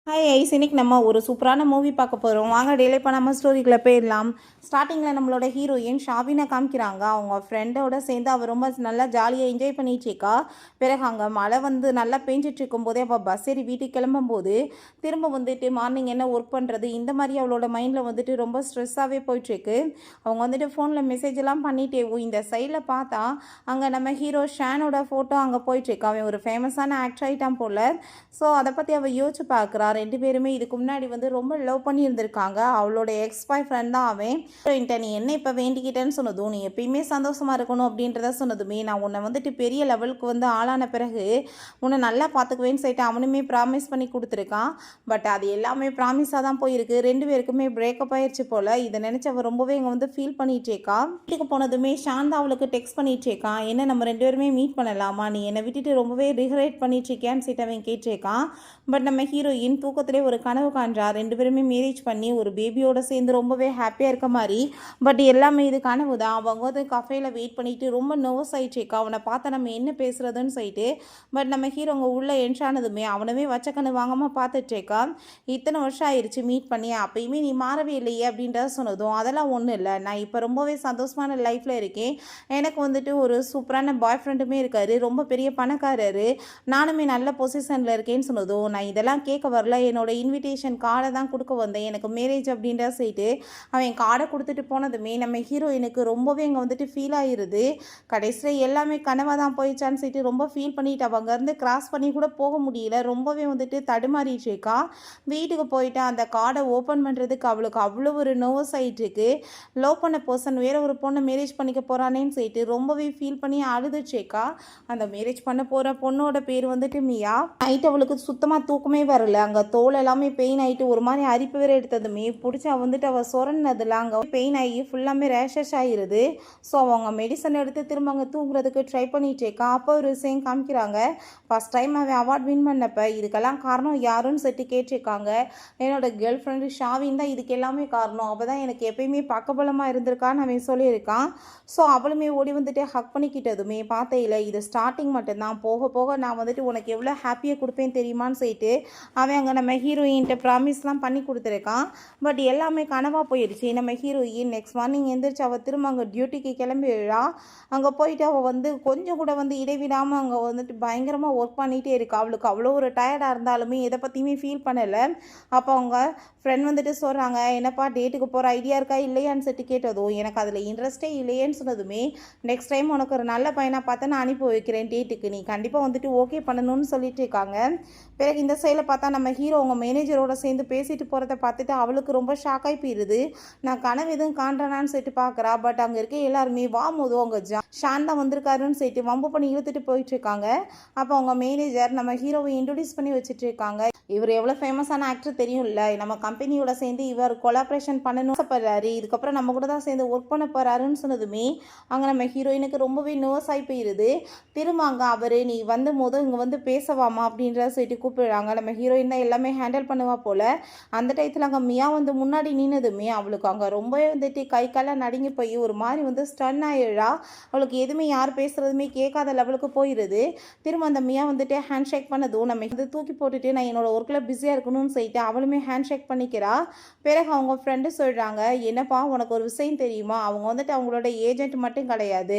Hi ice, இன்னைக்கு நம்ம ஒரு சூப்பரான மூவி பார்க்க போகிறோம். வாங்க டிலே பண்ணாமல் ஸ்டோரிக்குள்ளே போயிடலாம். ஸ்டார்டிங்கில் நம்மளோட ஹீரோயின் ஷாவினை காமிக்கிறாங்க. அவங்க ஃப்ரெண்டோட சேர்ந்து அவள் ரொம்ப நல்லா ஜாலியாக என்ஜாய் பண்ணிட்டுருக்கா. பிறகு அங்கே மழை வந்து நல்லா பெஞ்சிட்டு இருக்கும்போதே அவள் பஸ் ஏறி வீட்டுக்கு கிளம்பும்போது திரும்ப வந்துட்டு மார்னிங் என்ன ஒர்க் பண்ணுறது இந்த மாதிரி அவளோட மைண்டில் வந்துட்டு ரொம்ப ஸ்ட்ரெஸ்ஸாகவே போயிட்டுருக்கு. அவங்க வந்துட்டு ஃபோனில் மெசேஜ் எல்லாம் பண்ணிட்டே இந்த சைடில் பார்த்தா அங்கே நம்ம ஹீரோ ஷானோட ஃபோட்டோ அங்கே போயிட்டுருக்கு. அவன் ஒரு ஃபேமஸான ஆக்டர் ஆகிட்டான் போல். ஸோ அதை பற்றி அவள் யோசிச்சு பார்க்குறா. ரெண்டு பேருமே இதுக்கு முன்னாடி வந்து ரொம்ப லவ் பண்ணி இருந்திருக்காங்க. அவளோட எக்ஸ் பாய் ஃப்ரெண்ட் தான் அவன். நீ என்ன இப்போ வேண்டிக்கிட்டேன்னு சொன்னதும், நீ எப்பயுமே சந்தோஷமா இருக்கணும் அப்படின்றத சொன்னதுமே, நான் உன்னை வந்துட்டு பெரிய லெவலுக்கு வந்து ஆளான பிறகு உன்னை நல்லா பார்த்துக்குவேன்னு சொல்லிட்டு அவனுமே ப்ராமிஸ் பண்ணி கொடுத்துருக்கான். பட் அது எல்லாமே ப்ராமிஸாக தான் போயிருக்கு. ரெண்டு பேருக்குமே பிரேக்கப் ஆயிடுச்சு போல். இதை நினச்சி அவள் ரொம்பவே இங்கே வந்து ஃபீல் பண்ணிகிட்டேக்கா. வீட்டுக்கு போனதுமே சாந்தா அவளுக்கு டெக்ஸ்ட் பண்ணிகிட்டேக்கான். என்ன நம்ம ரெண்டு பேருமே மீட் பண்ணலாமா, நீ என்னை விட்டுட்டு ரொம்பவே ரிக்ரெட் பண்ணிட்டுருக்கேன்னு சொல்லிட்டு அவன் கேட்டிருக்கான். பட் நம்ம ஹீரோயின் தூக்கத்திலே ஒரு கனவு காண்றா. ரெண்டு பேருமே மேரேஜ் பண்ணி ஒரு பேபியோட சேர்ந்து ரொம்பவே ஹாப்பியாக இருக்க மாதிரி. பட் எல்லாமே இது கனவு தான். அவங்க வந்து கஃபேயில் வெயிட் பண்ணிட்டு ரொம்ப நர்வஸ் ஆகிடுச்சேக்கா. அவனை பார்த்தா நம்ம என்ன பேசுகிறதுன்னு சொல்லிட்டு. பட் நம்ம ஹீரோங்க உள்ளே என்ட்ரானதுமே அவனவே வச்ச கண்ணு வாங்காமல் பார்த்துட்டேக்கா. இத்தனை வருஷம் ஆயிடுச்சு மீட் பண்ணி, அப்பயுமே நீ மாறவே இல்லையே அப்படின்றத சொன்னதும், அதெல்லாம் ஒன்றும் இல்லை, நான் இப்போ ரொம்பவே சந்தோஷமான லைஃப்பில் இருக்கேன். எனக்கு வந்துட்டு ஒரு சூப்பரான பாய் ஃப்ரெண்டுமே இருக்காரு, ரொம்ப பெரிய பணக்காரரு, நானுமே நல்ல பொசிஷனில் இருக்கேன்னு சொன்னதும், நான் இதெல்லாம் கேட்க வரல, என்னோட இன்விடேஷன் கார்டை தான் கொடுக்க வந்தேன், எனக்கு மேரேஜ் அப்படின்ற சொல்லிட்டு அவன் கார்டை கொடுத்துட்டு போனதுமே நம்ம ஹீரோயினுக்கு ரொம்பவே இங்கே வந்துட்டு ஃபீல் ஆகிருது. கடைசியில் எல்லாமே கனவாக தான் போயிடுச்சான்னு சொல்லிட்டு ரொம்ப ஃபீல் பண்ணிட்டு அவள் அங்கேருந்து கிராஸ் பண்ணி கூட போக முடியல. ரொம்பவே வந்துட்டு தடுமாறிட்டுருக்கா. வீட்டுக்கு போயிட்டு அந்த கார்டை ஓப்பன் பண்ணுறதுக்கு அவளுக்கு அவ்வளோ ஒரு நர்வஸ் ஆகிட்டுருக்கு. லவ் பண்ண பர்சன் வேற ஒரு பொண்ணை மேரேஜ் பண்ணிக்க போகிறானேன்னு சொல்லிட்டு ரொம்பவே ஃபீல் பண்ணி அழுதுச்சேக்கா. அந்த மேரேஜ் பண்ண போகிற பொண்ணோட பேர் வந்துட்டு மியா. நைட் அவளுக்கு சுத்தமாக தூக்கமே வரல. அங்கே தோல் எல்லாமே பெயின் ஆகிட்டு ஒரு மாதிரி அரிப்பு வேற எடுத்ததுமே பிடிச்சி வந்துட்டு அவள் சொரன்னதில் அங்கே பெயின் ஆகி ஃபுல்லாமே ரேஷஸ் ஆகிடுது. ஸோ அவங்க மெடிசன் எடுத்து திரும்ப அங்கே தூங்குறதுக்கு ட்ரை பண்ணிட்டேக்கா. அப்போ ஒரு விஷயம் காமிக்கிறாங்க. ஃபஸ்ட் டைம் அவன் அவார்ட் வின் பண்ணப்போ இதுக்கெல்லாம் காரணம் யாருன்னு சொல்லிட்டு கேட்டிருக்காங்க. என்னோட கேர்ள் ஃப்ரெண்டு ஷாவின் தான் இதுக்கு எல்லாமே காரணம், அவள் தான் எனக்கு எப்பயுமே பக்கபலமாக இருந்திருக்கான்னு அவன் சொல்லியிருக்கான். ஸோ அவளுமே ஓடி வந்துட்டு ஹக் பண்ணிக்கிட்டதுமே பார்த்தையில் இது ஸ்டார்டிங் மட்டும்தான், போக போக நான் வந்துட்டு உனக்கு எவ்வளோ ஹாப்பியாக கொடுப்பேன் தெரியுமான்னு சொல்லிட்டு அவன் அங்கே நம்ம ஹீரோயின்கிட்ட ப்ராமிஸ்லாம் பண்ணி கொடுத்துருக்கான். பட் எல்லாமே கனவாக போயிடுச்சு. நம்ம ஹீரோயின் நெக்ஸ்ட் மார்னிங் எந்திரிச்சு அவள் திரும்ப அங்கே டியூட்டிக்கு கிளம்பிடுறா. அங்கே போயிட்டு அவள் வந்து கொஞ்சம் கூட வந்து இடைவிடாமல் அங்கே வந்துட்டு பயங்கரமாக ஒர்க் பண்ணிகிட்டே இருக்கா. அவளுக்கு அவ்வளோ ஒரு டயர்டாக இருந்தாலுமே எதை பற்றியுமே ஃபீல் பண்ணலை. அப்போ அவங்க ஃப்ரெண்ட் வந்துட்டு சொல்கிறாங்க, என்னப்பா டேட்டுக்கு போகிற ஐடியா இருக்கா இல்லையான்னு சொல்லிட்டு கேட்டதும், எனக்கு அதில் இன்ட்ரெஸ்ட்டே இல்லையேன்னு சொன்னதுமே, நெக்ஸ்ட் டைம் உனக்கு ஒரு நல்ல பையனாக பார்த்து நான் அனுப்பி வைக்கிறேன் டேட்டுக்கு, நீ கண்டிப்பாக வந்துட்டு ஓகே பண்ணணும்னு சொல்லிட்டு இருக்காங்க. பிறகு இந்த சைடில் பார்த்தா நம்ம ஹீரோ உங்கள் மேனேஜரோட சேர்ந்து பேசிட்டு போகிறத பார்த்துட்டு அவளுக்கு ரொம்ப ஷாக்காகி போயிடுது. நான் கனவு எதுவும் காண்றானான்னு சொல்லிட்டு பார்க்குறா. பட் அங்கே இருக்க எல்லாருமே வாமோதோ அவங்க ஷான் தான் வந்திருக்காருன்னு சொல்லிட்டு வம்பு பண்ணி இழுத்துட்டு போயிட்டு இருக்காங்க. அப்போ அவங்க மேனேஜர் நம்ம ஹீரோவை இன்ட்ரடியூஸ் பண்ணி வச்சுட்டு இருக்காங்க. இவர் எவ்வளோ ஃபேமஸான ஆக்டர் தெரியும்ல, நம்ம கம்பெனியோட சேர்ந்து இவர் கொலாபரேஷன் பண்ணணும் ஆசைப்படுறாரு, இதுக்கப்புறம் நம்ம கூட தான் சேர்ந்து ஒர்க் பண்ண போகிறாருன்னு சொன்னதுமே அங்கே நம்ம ஹீரோயினுக்கு ரொம்பவே நர்வஸ் ஆகி போயிடுது. திரும்ப அங்கே அவர் நீ வந்து இங்கே வந்து பேசவாமா அப்படின்ற சொல்லிட்டு கூப்பிடுறாங்க. நம்ம ஹீரோயின் தான் எல்லாமே ஹேண்டில் பண்ணுவா போல். அந்த டயத்தில் அங்கே மியா வந்து முன்னாடி நின்னதுமே அவளுக்கு அங்கே ரொம்பவே வந்துட்டு கை காலம் நடுங்கி போய் ஒரு மாதிரி வந்து ஸ்டன் ஆயிடுறா. அவளுக்கு எதுவுமே யார் பேசுகிறதுமே கேட்காத லெவலுக்கு போயிடுது. திரும்ப அந்த மியா வந்துட்டு ஹேண்ட் ஷேக் பண்ணதும் நம்ம வந்து தூக்கி போட்டுட்டு நான் என்னோட ஒர்க்கில் பிஸியாக இருக்கணும்னு சொல்லிட்டு அவளுமே ஹேண்ட் ஷேக் பண்ணிக்கிறா. பிறகு அவங்க ஃப்ரெண்டு சொல்கிறாங்க, என்னப்பா உனக்கு ஒரு விஷயம் தெரியுமா, அவங்க வந்துட்டு அவங்களோட ஏஜென்ட் மட்டும் கிடையாது,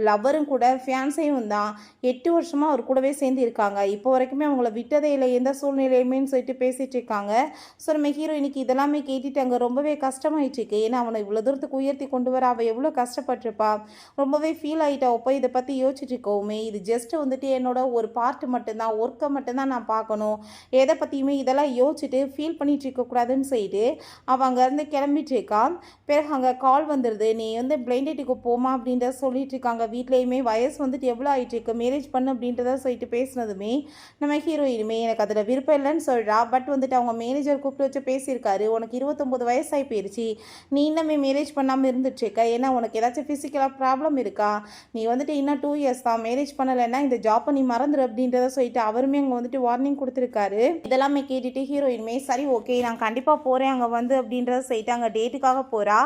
லவ்வரும் கூட, ஃபியான்ஸையும் தான். 8 வருஷமாக அவர் கூடவே சேர்ந்து இருக்காங்க, இப்போ வரைக்குமே அவங்கள விட்டதே இல்லை எந்த சூழ்நிலையுமேன்னு சொல்லிட்டு பேசிகிட்டு இருக்காங்க. ஸோ நம்ம ஹீரோயினுக்கு இதெல்லாமே கேட்டுட்டு அங்கே ரொம்பவே கஷ்டமாயிடுச்சு. ஏன்னா அவனை இவ்வளோ தூரத்துக்கு உயர்த்தி கொண்டு வர அவள் எவ்வளோ கஷ்டப்பட்டிருப்பா. ரொம்பவே ஃபீல் ஆகிட்டா. அப்போ இதை பற்றி யோசிச்சுட்டு இருக்கோமே, இது ஜஸ்ட்டு வந்துட்டு என்னோட ஒரு பார்ட்டு மட்டும்தான், ஒர்க்கை மட்டும்தான் நான் பார்க்கணும், எதை பற்றியுமே இதெல்லாம் யோசிச்சுட்டு ஃபீல் பண்ணிட்டு இருக்கக்கூடாதுன்னு சொல்லிட்டு அவள் அங்கேருந்து கிளம்பிட்டு இருக்கா. பிறகு அங்கே கால் வந்துடுது, நீ வந்து பிளைண்டேட்டுக்கு போமா அப்படின்றத சொல்லிட்டு இருக்காங்க. வீட்லேயுமே வயசு வந்துட்டு எவ்வளோ ஆகிட்டு இருக்கு, மேரேஜ் பண்ணு அப்படின்றத சொல்லிட்டு பேசினதுமே நம்ம ஹீரோயினுமே எனக்கு அதில் விருப்பம் இல்லைன்னு சொல்கிறா. பட் வந்துட்டு அவங்க மேனேஜர் கூப்பிட்டு வச்சு பேசியிருக்காரு, உனக்கு 29 வயசாகி போயிடுச்சு, நீ இன்னமே மேரேஜ் பண்ணாமல் இருந்துட்டுருக்க, ஏன்னா உனக்கு ஏதாச்சும் ஃபிசிக்கலாக ப்ராப்ளம் இருக்கா, நீ வந்துட்டு இன்னும் 2 இயர்ஸ் தான், மேரேஜ் பண்ணலைன்னா இந்த ஜாப்பை நீ மறந்துடு அப்படின்றத சொல்லிட்டு அவருமே அங்கே வந்துட்டு வார்னிங் கொடுத்துருக்காரு. இதெல்லாமே கேட்டுட்டு ஹீரோயினுமே சரி ஓகே நான் கண்டிப்பாக போகிறேன் அங்கே வந்து அப்படின்றத சொல்லிட்டு அங்கே டேட்டுக்காக போகிறா.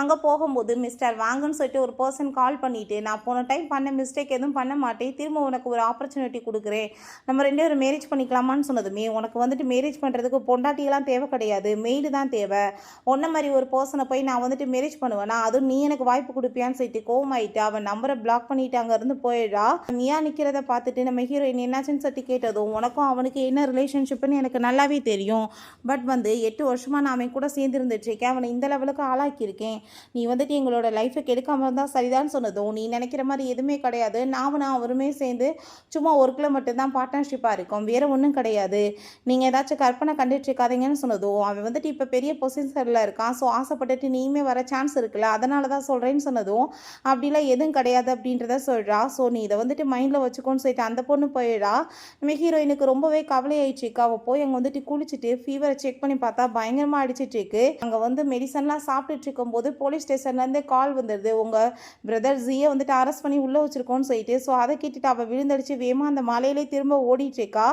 அங்கே போகும்போது மிஸ்டர் வாங்கன்னு சொல்லிட்டு ஒரு பர்சன் கால் பண்ணிவிட்டு, நான் போன டைம் பண்ண மிஸ்டேக் எதுவும் பண்ண மாட்டேன், திரும்ப உனக்கு ஒரு ஆப்பர்ச்சுனிட்டி கொடுக்குறேன், நம்ம 2 பேரும் மேரேஜ் பண்ணிக்கலாமான்னு சொன்னதுமே, உனக்கு வந்துட்டு வந்துட்டு மேரேஜ் பண்ணுறதுக்கு பொண்டாட்டியெல்லாம் தேவை கிடையாது, மெய்டு தான் தேவை. உன்ன மாதிரி ஒரு பர்சனை போய் நான் வந்துட்டு மேரேஜ் பண்ணுவேனா, அதுவும் நீ எனக்கு வாய்ப்பு கொடுப்பியான்னு சொல்லிட்டு கோவமாயிட்டு அவன் நம்பரை பிளாக் பண்ணிட்டு அங்கேருந்து போயிடுறா. மியா நிற்கிறத பார்த்துட்டு நம்ம ஹீரோயின் என்னாச்சுன்னு சொல்லி கேட்டதும், உனக்கும் அவனுக்கு என்ன ரிலேஷன்ஷிப்னு எனக்கு நல்லாவே தெரியும், பட் 8 வருஷமாக நான் அவன் கூட சேர்ந்துருந்துட்டுருக்கேன், அவனை இந்த லெவலுக்கு ஆளாக்கியிருக்கேன், நீ வந்துட்டு எங்களோட லைஃப்பை கெடுக்காமல் இருந்தால் சரிதான்னு சொன்னதும், நீ நினைக்கிற மாதிரி எதுவுமே கிடையாது, நானும் அவருமே சேர்ந்து சும்மா ஒர்க்கில் மட்டும்தான் பார்ட்னர்ஷிப்பாக இருக்கும், வேறு ஒன்றும் கிடையாது, நீங்கள் ஏதாச்சும் கற்பனை கண்டுட்டு இருக்காதீங்கன்னு சொன்னதும், அவன் வந்துட்டு இப்போ பெரிய பொசிஷனில் இருக்கான், ஸோ ஆசைப்பட்டுட்டு நீயுமே வர சான்ஸ் இருக்குல்ல, அதனால தான் சொல்கிறேன்னு சொன்னதும், அப்படிலாம் எதுவும் கிடையாது அப்படின்றத சொல்கிறா. ஸோ நீ இதை வந்துட்டு மைண்டில் வச்சுக்கோன்னு சொல்லிட்டு அந்த பொண்ணு போயிடா. நம்ம ஹீரோயினுக்கு ரொம்பவே கவலை ஆயிடுச்சுக்கா. அவள் போய் அங்கே வந்துட்டு குளிச்சுட்டு ஃபீவரை செக் பண்ணி பார்த்தா பயங்கரமாக அடிச்சிட்டு இருக்கு. அங்கே வந்து மெடிசன்லாம் சாப்பிட்டுட்டு இருக்கும்போது போலீஸ் ஸ்டேஷன்லேருந்து கால் வந்துடுது, உங்கள் பிரதர் ஜியை வந்துட்டு அரெஸ்ட் பண்ணி உள்ளே வச்சிருக்கோன்னு சொல்லிட்டு. ஸோ அதை கேட்டுட்டு அவள் விழுந்தடிச்சு வேகமாக அந்த மலையிலே திரும்ப ஓடிட்டு இருக்கா.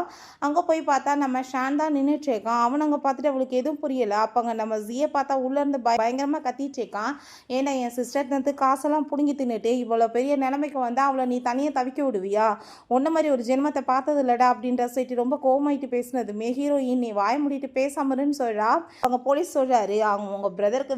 அங்கே போய் பார்த்தா நம்ம ஷான் தான் நின்றுட்டு இருக்கான். அவன் அங்கே பார்த்துட்டு அவளுக்கு எதுவும் புரியலை. அப்போ அங்கே நம்ம ஜியை பார்த்தா உள்ளேருந்து பயங்கரமாக கத்திட்டு இருக்கான். ஏன்னா என் சிஸ்டர் வந்து காசெல்லாம் பிடுங்கி தின்னுட்டு இவ்வளோ பெரிய நிலைமைக்கு வந்து அவளை நீ தனியாக தவிக்க விடுவியா, ஒன்ன மாதிரி ஒரு ஜென்மத்தை பார்த்தது இல்லடா அப்படின்ற சொல்லிட்டு ரொம்ப கோவமாயிட்டு பேசினதுமே ஹீரோயின் நீ வாய முடிட்டு பேசாமருன்னு சொல்கிறா. அவங்க போலீஸ் சொல்கிறாரு, அவங்க உங்கள் பிரதருக்கு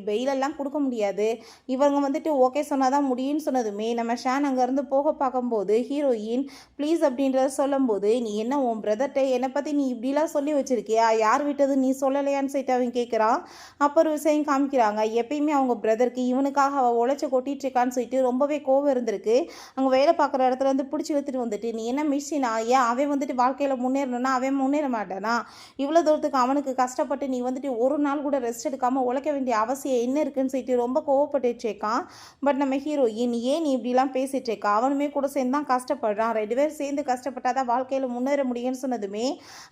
பெயிலெல்லாம் கொடுக்க முடியாது, இவங்க வந்துட்டு ஓகே சொன்னால் தான் முடியும்னு சொன்னதுமே நம்ம ஷான் அங்கேருந்து போக பார்க்கும்போது ஹீரோயின் ப்ளீஸ் அப்படின்றத சொல்லும்போது, நீ என்ன உன் பிரதர்கிட்ட என்னை பற்றி நீ இப்படிலாம் சொல்லி வச்சுருக்கியா, யார் விட்டது நீ சொல்லலையான்னு சொல்லிட்டு அவன் கேட்குறான். அப்போ ஒரு விஷயம் காமிக்கிறாங்க, எப்பயுமே அவங்க பிரதருக்கு இவனுக்காக அவள் உழைச்சி கொட்டிட்டு இருக்கான்னு சொல்லிட்டு ரொம்பவே கோவம் இருந்திருக்கு. அங்கே வேலை பார்க்குற இடத்துல வந்து பிடிச்சி எடுத்துகிட்டு வந்துட்டு நீ என்ன மிஷினா, ஏன் அவன் வந்துட்டு வாழ்க்கையில் முன்னேறணும்னா அவன் முன்னேற மாட்டானா, இவ்வளோ தூரத்துக்கு அவனுக்கு கஷ்டப்பட்டு நீ வந்துட்டு ஒரு நாள் கூட ரெஸ்ட் எடுக்காமல் உழைக்க வேண்டிய அவசியம் என்ன இருக்குன்னு சொல்லிட்டு ரொம்ப கோவப்பட்டுருக்கான். பட் நம்ம ஹீரோயின் ஏன் நீ இப்படிலாம் பேசிட்டு இருக்கா, அவனுமே கூட சேர்ந்து தான் கஷ்டப்படுறான், 2 பேர் சேர்ந்து கஷ்டப்பட்டாதான் வாழ்க்கையில் முன்னேற முடியும்னு சொன்னதுமே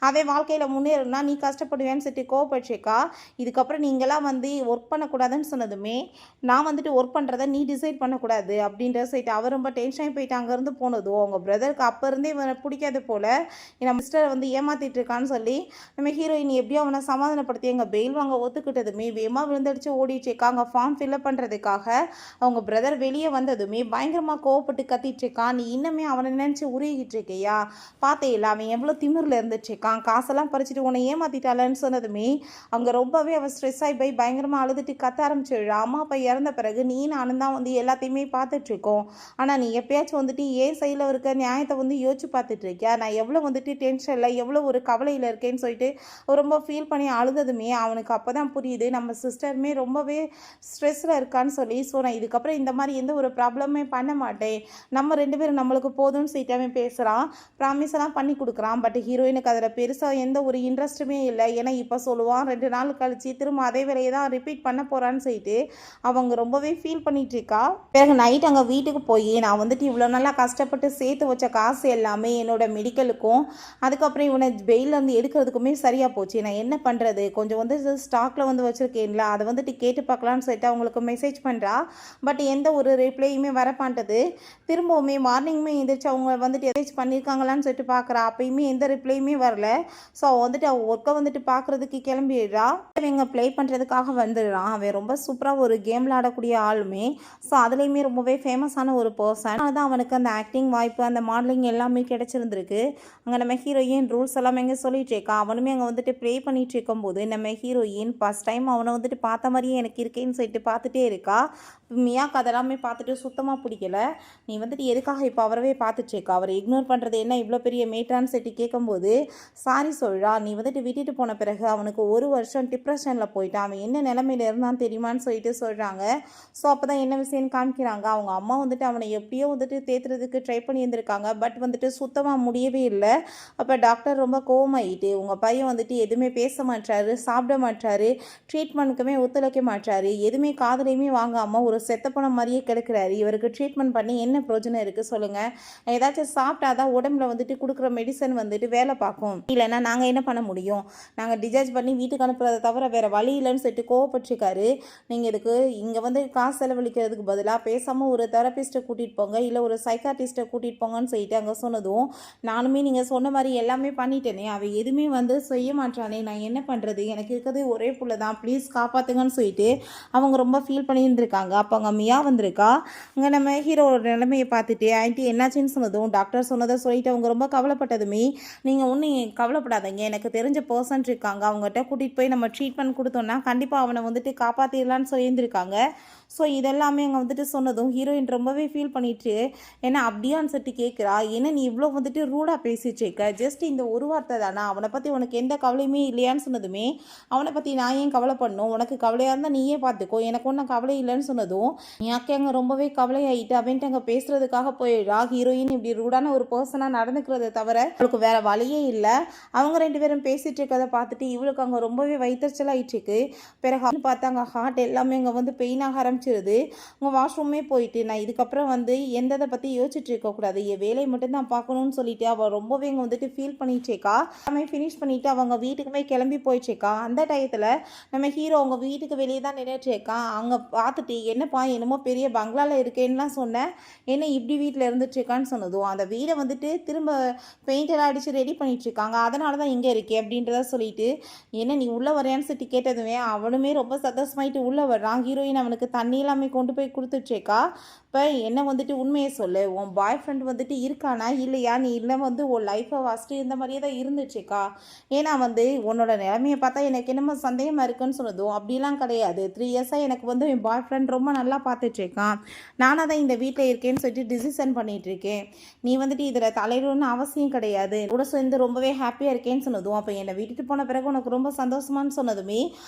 அவன் வாழ்க்கையில் முன்னேறணும்னா நீ கஷ்டப்படுவேன்னு சொல்லிட்டு கோவப்பட்டுருக்கா. இதுக்கப்புறம் நீங்களாம் வந்து ஒர்க் பண்ணக்கூடாதுன்னு சொன்னதுமே நான் வந்துட்டு ஒர்க் பண்ணுறதை நீ டிசைட் பண்ணக்கூடாது அப்படின்ற சொல்லிட்டு அவர் ரொம்ப டென்ஷன் போயிட்டு அங்கேருந்து போனதும் அவங்க பிரதருக்கு அப்போ இருந்தே இவனை பிடிக்காது போல், நம்ம சிஸ்டரை வந்து ஏமாற்றிட்டு இருக்கான்னு சொல்லி நம்ம ஹீரோயின் எப்படியோ அவனை சமாதானப்படுத்தி எங்கள் பெயில் வாங்க ஒத்துக்கிட்டதுமே வேகமாக விழுந்தடிச்சு ஓடிட்டுருக்கா. அங்கே ஃபார்ம் ஃபில்அப் பண்ணுறதுக்காக அவங்க பிரதர் வெளியே வந்ததுமே பயங்கரமாக கோவப்பட்டு கத்திட்டு இருக்கான். நீ இன்னமே அவனை நினச்சி உருகிட்டு இருக்கையா, பார்த்தேயில்ல அவன் எவ்வளோ திமிரில் இருந்துட்டுருக்கான், காசெல்லாம் பறிச்சுட்டு உன்னை ஏமாற்றிட்டாலன்னு சொன்னதுமே அங்கே ரொம்பவே அவன் ஸ்ட்ரெஸ் ஆகி போய் பயங்கரமாக அழுதுட்டு கத்த ஆரம்பிச்சிடுறா. அம்மா அப்பா இறந்த பிறகு நீ நானும் தான் வந்து எல்லாத்தையுமே பார்த்துட்ருக்கோம், ஆனால் நீ எப்பயாச்சும் வந்துட்டு ஏன் சைடில் இருக்க நியாயத்தை வந்து யோசிச்சு பார்த்துட்டு இருக்கியா, நான் எவ்வளோ வந்துட்டு டென்ஷனில் எவ்வளோ ஒரு கவலையில் இருக்கேன்னு சொல்லிட்டு ரொம்ப ஃபீல் பண்ணி அழுததுமே அவனுக்கு அப்போ தான் புரியுது நம்ம சிஸ்டருமே ரொம்பவே ஸ்ட்ரெஸ்ஸில் இருக்கான்னு சொல்லி. ஸோ நான் இதுக்கப்புறம் இந்த மாதிரி எந்த ஒரு ப்ராப்ளமே பண்ண மாட்டேன், நம்ம 2 பேரும் நம்மளுக்கு போதும்னு சொல்லிட்டாமே பேசுகிறான், ப்ராமிஸ் எல்லாம் பண்ணி கொடுக்குறான். பட் ஹீரோயினுக்கு அதில் பெருசாக எந்த ஒரு இன்ட்ரெஸ்ட்டுமே இல்லை. ஏன்னா இப்போ சொல்லுவான் 2 நாள் கழிச்சு திரும்ப அதே வேலையை தான் ரிப்பீட் பண்ண போகிறான்னு சொல்லிட்டு அவங்க ரொம்பவே ஃபீல் பண்ணிட்டு இருக்கா. பிறகு நைட் அங்கே வீட்டுக்கு போய் நான் வந்துட்டு இவ்வளோ நல்லா கஷ்டப்பட்டு சேர்த்து வச்ச காசு எல்லாமே என்னோட மெடிக்கலுக்கும் அதுக்கப்புறம் இவனை பெயிலேருந்து எடுக்கிறதுக்குமே சரியாக போச்சு, நான் என்ன பண்ணுறது, கொஞ்சம் வந்து ஸ்டாக்கில் வந்து வச்சுருக்கேன்ல அதை வந்துட்டு கேட்டு பார்க்கலான்னு சொல்லிட்டு அவங்களுக்கு மெசேஜ் பண்ணுறா. பட் எந்த ஒரு ரிப்ளையுமே வரப்பான்ட்டது. திரும்பவுமே மார்னிங்குமே எழுந்திரிச்சு அவங்க வந்துட்டு மெசேஜ் பண்ணியிருக்காங்களான்னு சொல்லிட்டு பார்க்குறா, அப்பயுமே எந்த ரிப்ளையுமே வரல. ஸோ வந்துட்டு அவள் ஒர்க்கை வந்துட்டு பார்க்குறதுக்கு கிளம்பிடுறா. இவங்க ப்ளே பண்ணுறதுக்காக வந்துடுறான். அவன் ரொம்ப சூப்பராக ஒரு கேம் விளாடக்கூடிய ஆளுமே, ஸோ அதுலேயுமே ரொம்பவே ஃபேமஸான ஒரு பர்சன். அதுதான் அவனுக்கு அந்த ஆக்டிங் வாய்ப்பு அந்த மாடலிங் எல்லாமே கிடச்சிருந்துருக்கு. அங்கே நம்ம ஹீரோயின் ரூல்ஸ் எல்லாமே எங்கே சொல்லிட்டு இருக்கா. அவனுமே அங்கே வந்துட்டு ப்ளே பண்ணிட்டு இருக்கும்போது நம்ம ஹீரோயின் ஃபஸ்ட் டைம் அவனை வந்துட்டு பார்த்த மாதிரியே எனக்கு இருக்கேன்னு சொல்லிட்டு பார்த்துட்டே இருக்கா. மியாக்கு அதெல்லாமே பார்த்துட்டு சுத்தமாக பிடிக்கல. நீ வந்துட்டு எதுக்காக இப்போ அவரவே பார்த்துட்டு இருக்கா, அவரை இக்னோர் பண்ணுறது என்ன இவ்வளோ பெரிய மேட்டான்னு சொல்லிட்டு கேட்கும்போது சாரி சொல்கிறா. நீ வந்துட்டு விட்டுட்டு போன பிறகு அவனுக்கு 1 வருஷம் டிப்ரெஷனில் போயிட்டான், அவன் என்ன நிலைமையில இருந்தான்னு தெரியுமான்னு சொல்லிட்டு சொல்கிறாங்க. ஸோ அப்போ தான் என்ன விஷயம்னு காமிக்கிறாங்க. அவங்க அம்மா வந்துட்டு அவனை எப்படியோ வந்துட்டு தேத்துறதுக்கு ட்ரை பண்ணியிருந்திருக்காங்க, பட் வந்துட்டு சுத்தமாக முடியவே இல்லை. அப்போ டாக்டர் ரொம்ப கோவமாயிட்டு உங்கள் பையன் வந்துட்டு எதுவுமே பேச மாட்டாரு, சாப்பிட மாட்டாரு, ட்ரீட்மெண்ட்டுக்குமே ஒத்துழைக்க மாட்டாரு, எதுவுமே காதலையுமே வாங்காமல் ஒரு செத்த பணம் மாதிரியே கிடக்கிறாரு, இவருக்கு ட்ரீட்மெண்ட் பண்ணி என்ன பிரயோஜனம் இருக்குது சொல்லுங்கள், ஏதாச்சும் சாப்பிட்டாதான் உடம்புல வந்துட்டு கொடுக்குற மெடிசன் வந்துட்டு வேலை பார்க்கும், இல்லைன்னா நாங்கள் என்ன பண்ண முடியும், நாங்கள் டிசார்ஜ் பண்ணி வீட்டுக்கு அனுப்புறதை தவிர வேறு வழி இல்லைன்னு சொல்லிட்டு கோவப்பட்டிருக்காரு. நீங்கள் இதுக்கு இங்கே வந்து காசு செலவழிக்கிறதுக்கு பதிலாக பேசாமல் ஒரு தெரபிஸ்ட்டை கூட்டிகிட்டு போங்க, இல்லை ஒரு சைக்காட்டிஸ்ட்டை கூட்டிகிட்டு போங்கன்னு சொல்லிட்டு அங்கே சொன்னதும் நானுமே நீங்கள் சொன்ன மாதிரி எல்லாமே பண்ணிட்டேனே, அவள் எதுவுமே வந்து செய்ய மாட்டானே, நான் என்ன பண்ணுறது, எனக்கு இருக்கிறது ஒரே புள்ள தான், ப்ளீஸ் காப்பாற்றுங்கன்னு சொல்லிட்டு அவங்க ரொம்ப ஃபீல் பண்ணியிருந்திருக்காங்க. அப்போ அங்கே மியா வந்திருக்கா. அங்கே நம்ம ஹீரோட நிலைமையை பார்த்துட்டு ஆன்ட்டி என்னாச்சுன்னு சொன்னதும் டாக்டர் சொன்னதை சொல்லிட்டு அவங்க ரொம்ப கவலைப்பட்டதுமே நீங்கள் ஒன்றும் கவலைப்பட கவலைப்படாதீங்க, எனக்கு தெரிஞ்ச பர்சன் இருக்காங்க, அவங்ககிட்ட கூட்டிகிட்டு போய் நம்ம ட்ரீட்மெண்ட் கொடுத்தோம்னா கண்டிப்பாக அவனை வந்துட்டு காப்பாற்றிடலான்னு சொல்லியிருந்திருக்காங்க. ஸோ இதெல்லாமே அங்கே வந்துட்டு சொன்னதும் ஹீரோயின் ரொம்பவே ஃபீல் பண்ணிட்டு, ஏன்னா அப்படியான்னு சொல்லிட்டு கேட்குறா. ஏன்னா நீ இவ்வளோ வந்துட்டு ரூடாக பேசிட்டுருக்க, ஜஸ்ட் இந்த ஒரு வார்த்தை தானா, அவனை பற்றி உனக்கு எந்த கவலையுமே இல்லையான்னு சொன்னதுமே, அவனை பற்றி நான் ஏன் கவலை பண்ணணும், உனக்கு கவலையாக இருந்தால் நீயே பார்த்துக்கோ, எனக்கு ஒன்றும் கவலை இல்லைன்னு சொன்னதும் யாக்கே அங்கே ரொம்பவே கவலையாயிட்டு அவன்ட்டு அங்கே பேசுறதுக்காக போயிடுறா. ஹீரோயின் இப்படி ரூடான ஒரு பர்சனாக நடந்துக்கிறத தவிர அவளுக்கு வேற வழியே இல்லை. அவங்க 2 பேரும் பேசிட்டு இருக்கிறத பார்த்துட்டு இவளுக்கு அங்கே ரொம்பவே வயிற்றுச்சலாயிட்டு இருக்கு. பிறகு பார்த்தா அங்கே ஹார்ட் எல்லாமே அங்கே வந்து பெயின் ஆக ஆரம்பிச்சிருது. அவங்க வாஷ்ரூமே போயிட்டு நான் இதுக்கப்புறம் வந்து எந்ததை பற்றி யோசிச்சுட்டு இருக்கக்கூடாது, என் வேலையை மட்டும் தான் பார்க்கணும்னு சொல்லிட்டு அவள் ரொம்பவே இங்கே வந்துட்டு ஃபீல் பண்ணிச்சேக்கா. எல்லாமே ஃபினிஷ் பண்ணிவிட்டு அவங்க வீட்டுக்குமே கிளம்பி போயிடுச்சேக்கா. அந்த டயத்தில் நம்ம ஹீரோ அவங்க வீட்டுக்கு வெளியே தான் நின்றுச்சேக்கா. அங்கே பார்த்துட்டு என்னப்பா என்னமோ பெரிய பங்களாவில் இருக்கேன்னுலாம் சொன்னேன், என்ன இப்படி வீட்டில் இருந்துட்டுருக்கான்னு சொன்னதும் அந்த வீடை வந்துட்டு திரும்ப பெயிண்டெல்லாம் அடித்து ரெடி பண்ணிட்டுருக்காங்க, அதனால தான் இங்கே இருக்கே அப்படின்றத சொல்லிட்டு, என்ன நீ உள்ளே வரையான்னு சொல்லி கேட்டதுமே அவனுமே ரொம்ப சந்தோஷமாயிட்டு உள்ளே வர்றான். ஹீரோயின் அவனுக்கு தண்ணி எல்லாமே கொண்டு போய் கொடுத்துச்சேக்கா. இப்போ என்ன வந்துட்டு உண்மையை சொல்லு, உன் பாய் ஃப்ரெண்ட் வந்துட்டு இருக்கானா இல்லையா, நீ இல்லை வந்து உன் லைஃப்பை ஃபஸ்ட்டு இருந்த மாதிரியே தான் இருந்துச்சுக்கா. ஏன்னா வந்து உன்னோட நிலைமையை பார்த்தா எனக்கு என்னமோ சந்தேகமாக இருக்குன்னு சொன்னதும் அப்படிலாம் கிடையாது, 3 இயர்ஸாக எனக்கு வந்து என் பாய் ஃப்ரெண்ட் ரொம்ப நல்லா பார்த்துட்ருக்கான், நானாக தான் இந்த வீட்டில் இருக்கேன்னு சொல்லிட்டு டிசிஷன் பண்ணிகிட்ருக்கேன், நீ வந்துட்டு இதில் தலையிடணும்னு அவசியம் கிடையாது, கூட சேர்ந்து ரொம்பவே ஹாப்பியாக இருக்கேன்னு சொன்னதும் அப்போ என்னை விட்டுட்டு போன பிறகு உனக்கு ரொம்ப சந்தோஷமானு சொன்னதுமே,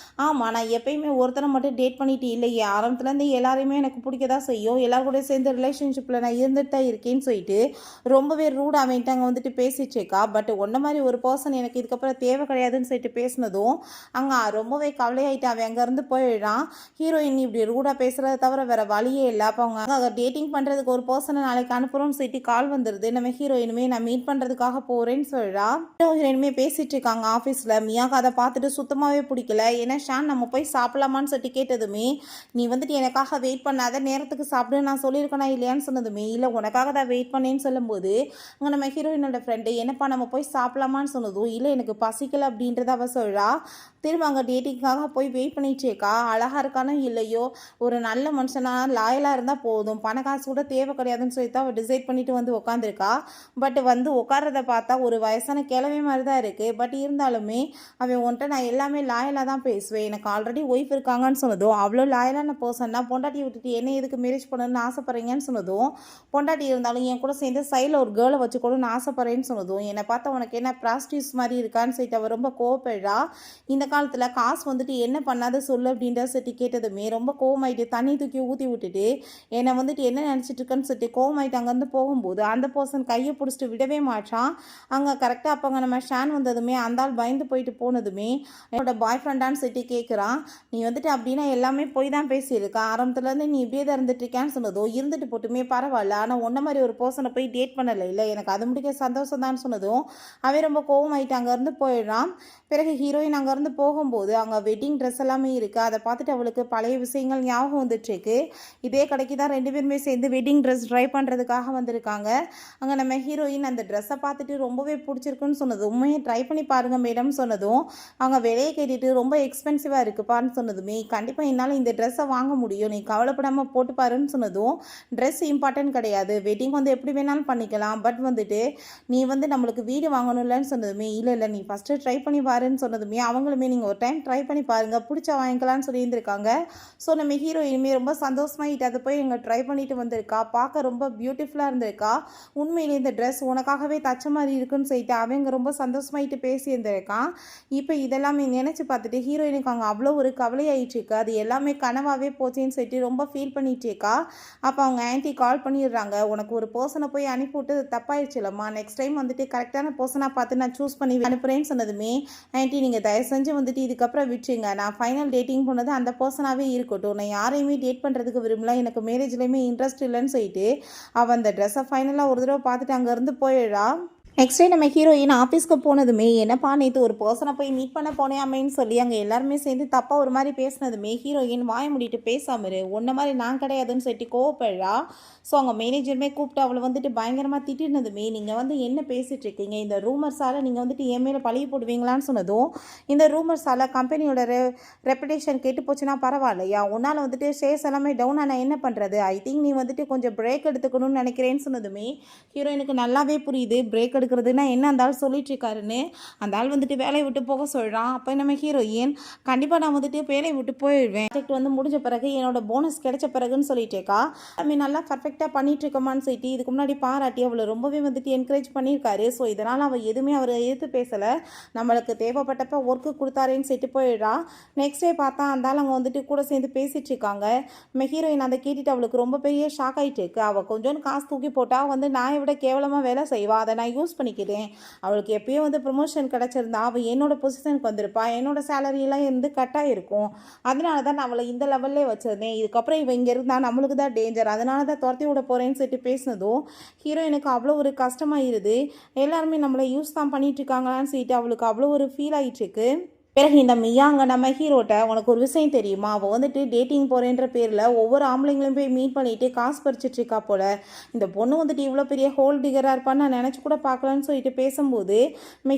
ஆமாம் நான் எப்பயுமே ஒருத்தரை மட்டும் டேட் பண்ணிட்டு இல்லையே, ஆரம்பத்துலேருந்து எல்லாரையுமே எனக்கு பிடிக்க தான் செய்யும், எல்லாரும் கூட சேர்ந்து ரிலேஷன்ஷிப்பில் நான் இருந்துட்டு தான் இருக்கேன்னு சொல்லிட்டு ரொம்பவே ரூடாக அவன்ட்டு அங்கே வந்துட்டு பேசிச்சேக்கா. பட் ஒன்றை மாதிரி ஒரு பர்சன் எனக்கு இதுக்கப்புறம் தேவை கிடையாதுன்னு சொல்லிட்டு பேசினதும் அங்கே ரொம்பவே கவலையாயிட்டு அவன் அங்கேருந்து போயிடுறான். ஹீரோயின் இப்படி ரூடாக பேசுகிறத தவிர வேறு வழியே இல்லை. அப்போ அவங்க டேட்டிங் பண்ணுறதுக்கு ஒரு பர்சனை நாளைக்கு அனுப்புகிறோம்னு சொல்லிட்டு கால் வந்துடுது. நம்ம ஹீரோயினுமே நான் மீட் பண்ணுறதுக்காக போகிறேன்னு சொல்கிறா. ஹீரோயினுமே பேசிகிட்டு இருக்காங்க ஆஃபீஸில். மியாக்கு அதை பார்த்துட்டு சுத்தமாகவே பிடிக்கல. ஏன்னா ஷான் நம்ம போய் சாப்பிடலாமான்னு சொல்லிட்டு கேட்டதுமே, நீ வந்துட்டு எனக்காக வெயிட் பண்ணாத, நேரத்துக்கு சாப்பிடு நான் சொல்லியிருக்கேனா இல்லையான்னு சொன்னதுமே, இல்லை உனக்காக தான் வெயிட் பண்ணேன்னு சொல்லும்போது அங்கே நம்ம ஹீரோயினோட ஃப்ரெண்டு என்னப்பா நம்ம போய் சாப்பிடலாமான்னு சொன்னதும், இல்லை எனக்கு பசிக்கலை அப்படின்றத அவள் சொல்கிறா. திரும்ப அங்கே டேட்டிங்காக போய் வெயிட் பண்ணிச்சேக்கா. அழகாக இருக்கானோ இல்லையோ, ஒரு நல்ல மனுஷனாக லாயலாக இருந்தால் போதும், பண காசு கூட தேவை கிடையாதுன்னு சொல்லிட்டு அவள் டிசைட் பண்ணிட்டு வந்து உட்காந்துருக்கா. பட் வந்து உட்காரத பார்த்தா ஒரு வயசான கிழமை மாதிரி தான் இருக்குது. பட் இருந்தாலுமே அவன் உன்ட்ட நான் எல்லாமே லாயலாக தான் பேசுவேன், எனக்கு ஆல்ரெடி ஒய்ஃப் இருக்காங்கன்னு சொன்னதும், அவ்வளோ லாயலான பர்சன்னா பொண்டாட்டி விட்டுட்டு என்ன எதுக்கு மேரேஜ் பண்ணணும்னு ஆசைப்பட்றீங்கன்னு சொன்னதும், பொண்டாட்டி இருந்தாலும் என் கூட சேர்ந்து சைடில் ஒரு கேர்ளை வச்சுக்கணும்னு ஆசைப்பட்றேன்னு சொன்னதும், என்னை பார்த்தா உனக்கு என்ன ப்ராஸ்டியூஸ் மாதிரி இருக்கான்னு சொல்லிட்டு அவள் ரொம்ப கோவப்படுறா. இந்த காலத்தில் காசு வந்துட்டு என்ன பண்ணாத சொல்லு அப்படின்ற சொல்லிட்டு கேட்டதுமே ரொம்ப கோவமாயிட்டு தண்ணி தூக்கி ஊற்றி விட்டுட்டு என்னை வந்துட்டு என்ன நினச்சிட்டு இருக்கேன்னு சொல்லிட்டு கோவமாயிட்டு அங்கேருந்து போகும்போது அந்த பர்சன் கையை பிடிச்சிட்டு விடவே மாட்டான். அங்கே கரெக்டாக அப்போ அங்கே நம்ம ஷான் வந்ததுமே அந்த ஆள் பயந்து போயிட்டு போனதுமே என்னோட பாய் ஃப்ரெண்டான்னு சொல்லிட்டு கேட்குறான். நீ வந்துட்டு அப்படின்னா எல்லாமே போய் தான் பேசியிருக்கா, ஆரம்பத்துலேருந்து நீ இப்படியே தான் இருந்துட்டுருக்கேன்னு சொன்னதோ, இருந்துட்டு போட்டுமே பரவாயில்ல, ஆனால் ஒன்றை மாதிரி ஒரு பர்சனை போய் டேட் பண்ணலை, இல்லை எனக்கு அது முடிக்க சந்தோஷம் தான் சொன்னதும் அவன் ரொம்ப கோவமாயிட்டு அங்கேருந்து போயிடுறான். பிறகு ஹீரோயின் அங்கேருந்து போகும்போது அங்கே வெட்டிங் ட்ரெஸ் எல்லாமே இருக்குது. அதை பார்த்துட்டு அவளுக்கு பழைய விஷயங்கள் ஞாபகம் வந்துட்டுருக்கு. இதே கடைக்கு தான் 2 பேருமே சேர்ந்து வெட்டிங் ட்ரெஸ் ட்ரை பண்ணுறதுக்காக வந்திருக்காங்க. அங்கே நம்ம ஹீரோயின் அந்த ட்ரெஸ்ஸை பார்த்துட்டு ரொம்பவே பிடிச்சிருக்குன்னு சொன்னதும், உண்மையை ட்ரை பண்ணி பாருங்கள் மேடம் சொன்னதும், அவங்க விலையை கேட்டுட்டு ரொம்ப எக்ஸ்பென்சிவாக இருக்குப்பான்னு சொன்னதுமே, கண்டிப்பாக என்னால் இந்த ட்ரெஸ்ஸை வாங்க முடியும், நீ கவலைப்படாமல் போட்டு பாருன்னு சொன்னதும், ட்ரெஸ் இம்பார்ட்டன்ட் கிடையாது, வெட்டிங் வந்து எப்படி வேணாலும் பண்ணிக்கலாம், பட் வந்துட்டு நீ வந்து நம்மளுக்கு வீடு வாங்கணும்லன்னு சொன்னதுமே, இல்லை இல்லை நீ ஃபஸ்ட்டு ட்ரை பண்ணி பாருன்னு சொன்னதுமே, அவங்களுமே நீங்கள் ஒரு டைம் ட்ரை பண்ணி பாருங்கள், பிடிச்சா வாங்கிக்கலான்னு சொல்லியிருந்திருக்காங்க. ஸோ நம்ம ஹீரோயினுமே ரொம்ப சந்தோஷமாகிட்டு அதை போய் எங்கள் ட்ரை பண்ணிட்டு வந்திருக்கா. பார்க்க ரொம்ப பியூட்டிஃபுல்லாக இருந்திருக்கா. உண்மையிலே இந்த ட்ரெஸ் உனக்காகவே தச்ச மாதிரி இருக்குன்னு சொல்லிட்டு அவங்க ரொம்ப சந்தோஷமாயிட்டு பேசி இருந்திருக்கான். இப்போ இதெல்லாமே நினச்சி பார்த்துட்டு ஹீரோயினுக்கு அங்கே அவ்வளோ ஒரு கவலையாயிட்டுருக்கு. அது எல்லாமே கனவாகவே போச்சேன்னு சொல்லிட்டு ரொம்ப ஃபீல் பண்ணிட்டேக்கா. அப்போ அவங்க ஆன்ட்டி கால் பண்ணிடுறாங்க, உனக்கு ஒரு பர்சனை போய் அனுப்பிவிட்டு தப்பாயிடுச்சுலம்மா, நெக்ஸ்ட் டைம் வந்துட்டு கரெக்டான பர்சனாக பார்த்து நான் சூஸ் பண்ணி அனுப்புகிறேன்னு சொன்னதுமே, ஆன்ட்டி நீங்கள் தயவு செஞ்சு வந்துட்டு இதுக்கப்புறம் விட்டுருங்க, நான் ஃபைனல் டேட்டிங் பண்ணது அந்த பர்சனாகவே இருக்கட்டும், நான் யாரையுமே டேட் பண்ணுறதுக்கு விரும்பல, எனக்கு மேரேஜ்லேயுமே இன்ட்ரெஸ்ட் இல்லைன்னு சொல்லிட்டு அவள் அந்த ட்ரெஸ்ஸை ஃபைனலாக ஒரு தடவை பார்த்துட்டு அங்கேருந்து போயிடுறா. நெக்ஸ்ட் டே நம்ம ஹீரோயின் ஆஃபீஸ்க்கு போனதுமே, என்னப்பா நேற்று ஒரு பர்சனை போய் மீட் பண்ண போனேன் சொல்லி அங்கே எல்லாருமே சேர்ந்து தப்பாக ஒரு மாதிரி பேசினதுமே, ஹீரோயின் வாய முடிட்டு பேசாம இரு, ஒன்றை மாதிரி நான் கிடையாதுன்னு சொல்லிட்டு கோவப்படுறா. ஸோ அவங்க மேனேஜருமே கூப்பிட்டு அவளை வந்துட்டு பயங்கரமாக திட்டினதுமே, நீங்கள் வந்து என்ன பேசிகிட்டு இருக்கீங்க, இந்த ரூமர்ஸால் நீங்கள் வந்துட்டு என் மேலே பழி போடுவீங்களான்னு சொன்னதும், இந்த ரூமர்ஸால் கம்பெனியோட ரெப்புடேஷன் கெட்டு போச்சுன்னா பரவாயில்லையா, உன்னால் வந்துட்டு ஷேர்ஸ் எல்லாமே டவுன் ஆனால் என்ன பண்ணுறது, ஐ திங்க் நீ வந்துட்டு கொஞ்சம் பிரேக் எடுத்துக்கணும்னு நினைக்கிறேன்னு சொன்னதுமே, ஹீரோயினுக்கு நல்லாவே புரியுது பிரேக் எடுக்கிறதுனா என்ன அந்த ஆள் சொல்லிட்டு இருக்காருன்னு அந்த ஆள் வந்துட்டு வேலையை விட்டு போக சொல்கிறான். அப்போ நம்ம ஹீரோயின் கண்டிப்பாக நான் வந்துட்டு வேலையை விட்டு போயிடுவேன், ப்ராஜெக்ட் வந்து முடிஞ்ச பிறகு என்னோட போனஸ் கிடைச்ச பிறகுன்னு சொல்லிட்டேக்கா நல்லா பர்ஃபெக்டாக பண்ணிட்டு இருக்கமான்னு சொல்லிட்டு இதுக்கு முன்னாடி பாராட்டி அவளை ரொம்பவே வந்துட்டு என்கரேஜ் பண்ணியிருக்காரு. ஸோ இதனால் அவள் எதுவுமே அவரை எதிர்த்து பேசலை, நம்மளுக்கு தேவைப்பட்டப்ப ஒர்க்கு கொடுத்தாருன்னு சொல்லிட்டு போயிடுறா. நெக்ஸ்ட் டே பார்த்தா அந்த ஆள் அங்கே வந்துட்டு கூட சேர்ந்து பேசிட்டு இருக்காங்க. ஹீரோயின் அதை கேட்டுட்டு அவளுக்கு ரொம்ப பெரிய ஷாக் ஆகிட்டு இருக்கு. அவள் கொஞ்சோண்டு காசு தூக்கி போட்டால் வந்து நான் விட கேவலமாக வேலை செய்வா, அதை நான் யூஸ் பண்ணிக்கிறேன். அவளுக்கு எப்பயும் வந்து ப்ரொமோஷன் கிடச்சிருந்தா அவள் என்னோட பொசிஷனுக்கு வந்திருப்பா, என்னோட சேலரியெல்லாம் இருந்து கட்டாக இருக்கும். அதனால தான் நான் அவளை இந்த லெவல்லே வச்சிருந்தேன். இதுக்கப்புறம் இவன் இங்கே இருந்தால் நம்மளுக்கு தான் டேஞ்சர், அதனால தான் துரத்தி விட போகிறேன்னு சொல்லிட்டு பேசினதும் ஹீரோயினுக்கு அவ்வளோ ஒரு கஷ்டமாயிருது. எல்லாருமே நம்மளை யூஸ் தான் பண்ணிட்டு இருக்காங்களான்னு சொல்லிட்டு அவளுக்கு அவ்வளோ ஒரு ஃபீல் ஆகிட்டு இருக்கு. பிறகு இந்த மியாங்க நம்ம ஹீரோட்ட உனக்கு ஒரு விஷயம் தெரியுமா, அவள் வந்துட்டு டேட்டிங் போகிறேன்ற பேரில் ஒவ்வொரு ஆம்பளைங்களையும் போய் மீட் பண்ணிவிட்டு காசு பறிச்சிட்டு இருக்கா போல, இந்த பொண்ணு வந்துட்டு இவ்வளோ பெரிய ஹோல் டிகராக இருப்பான்னு நான் நினச்சி கூட பார்க்கலான்னு சொல்லிட்டு பேசும்போது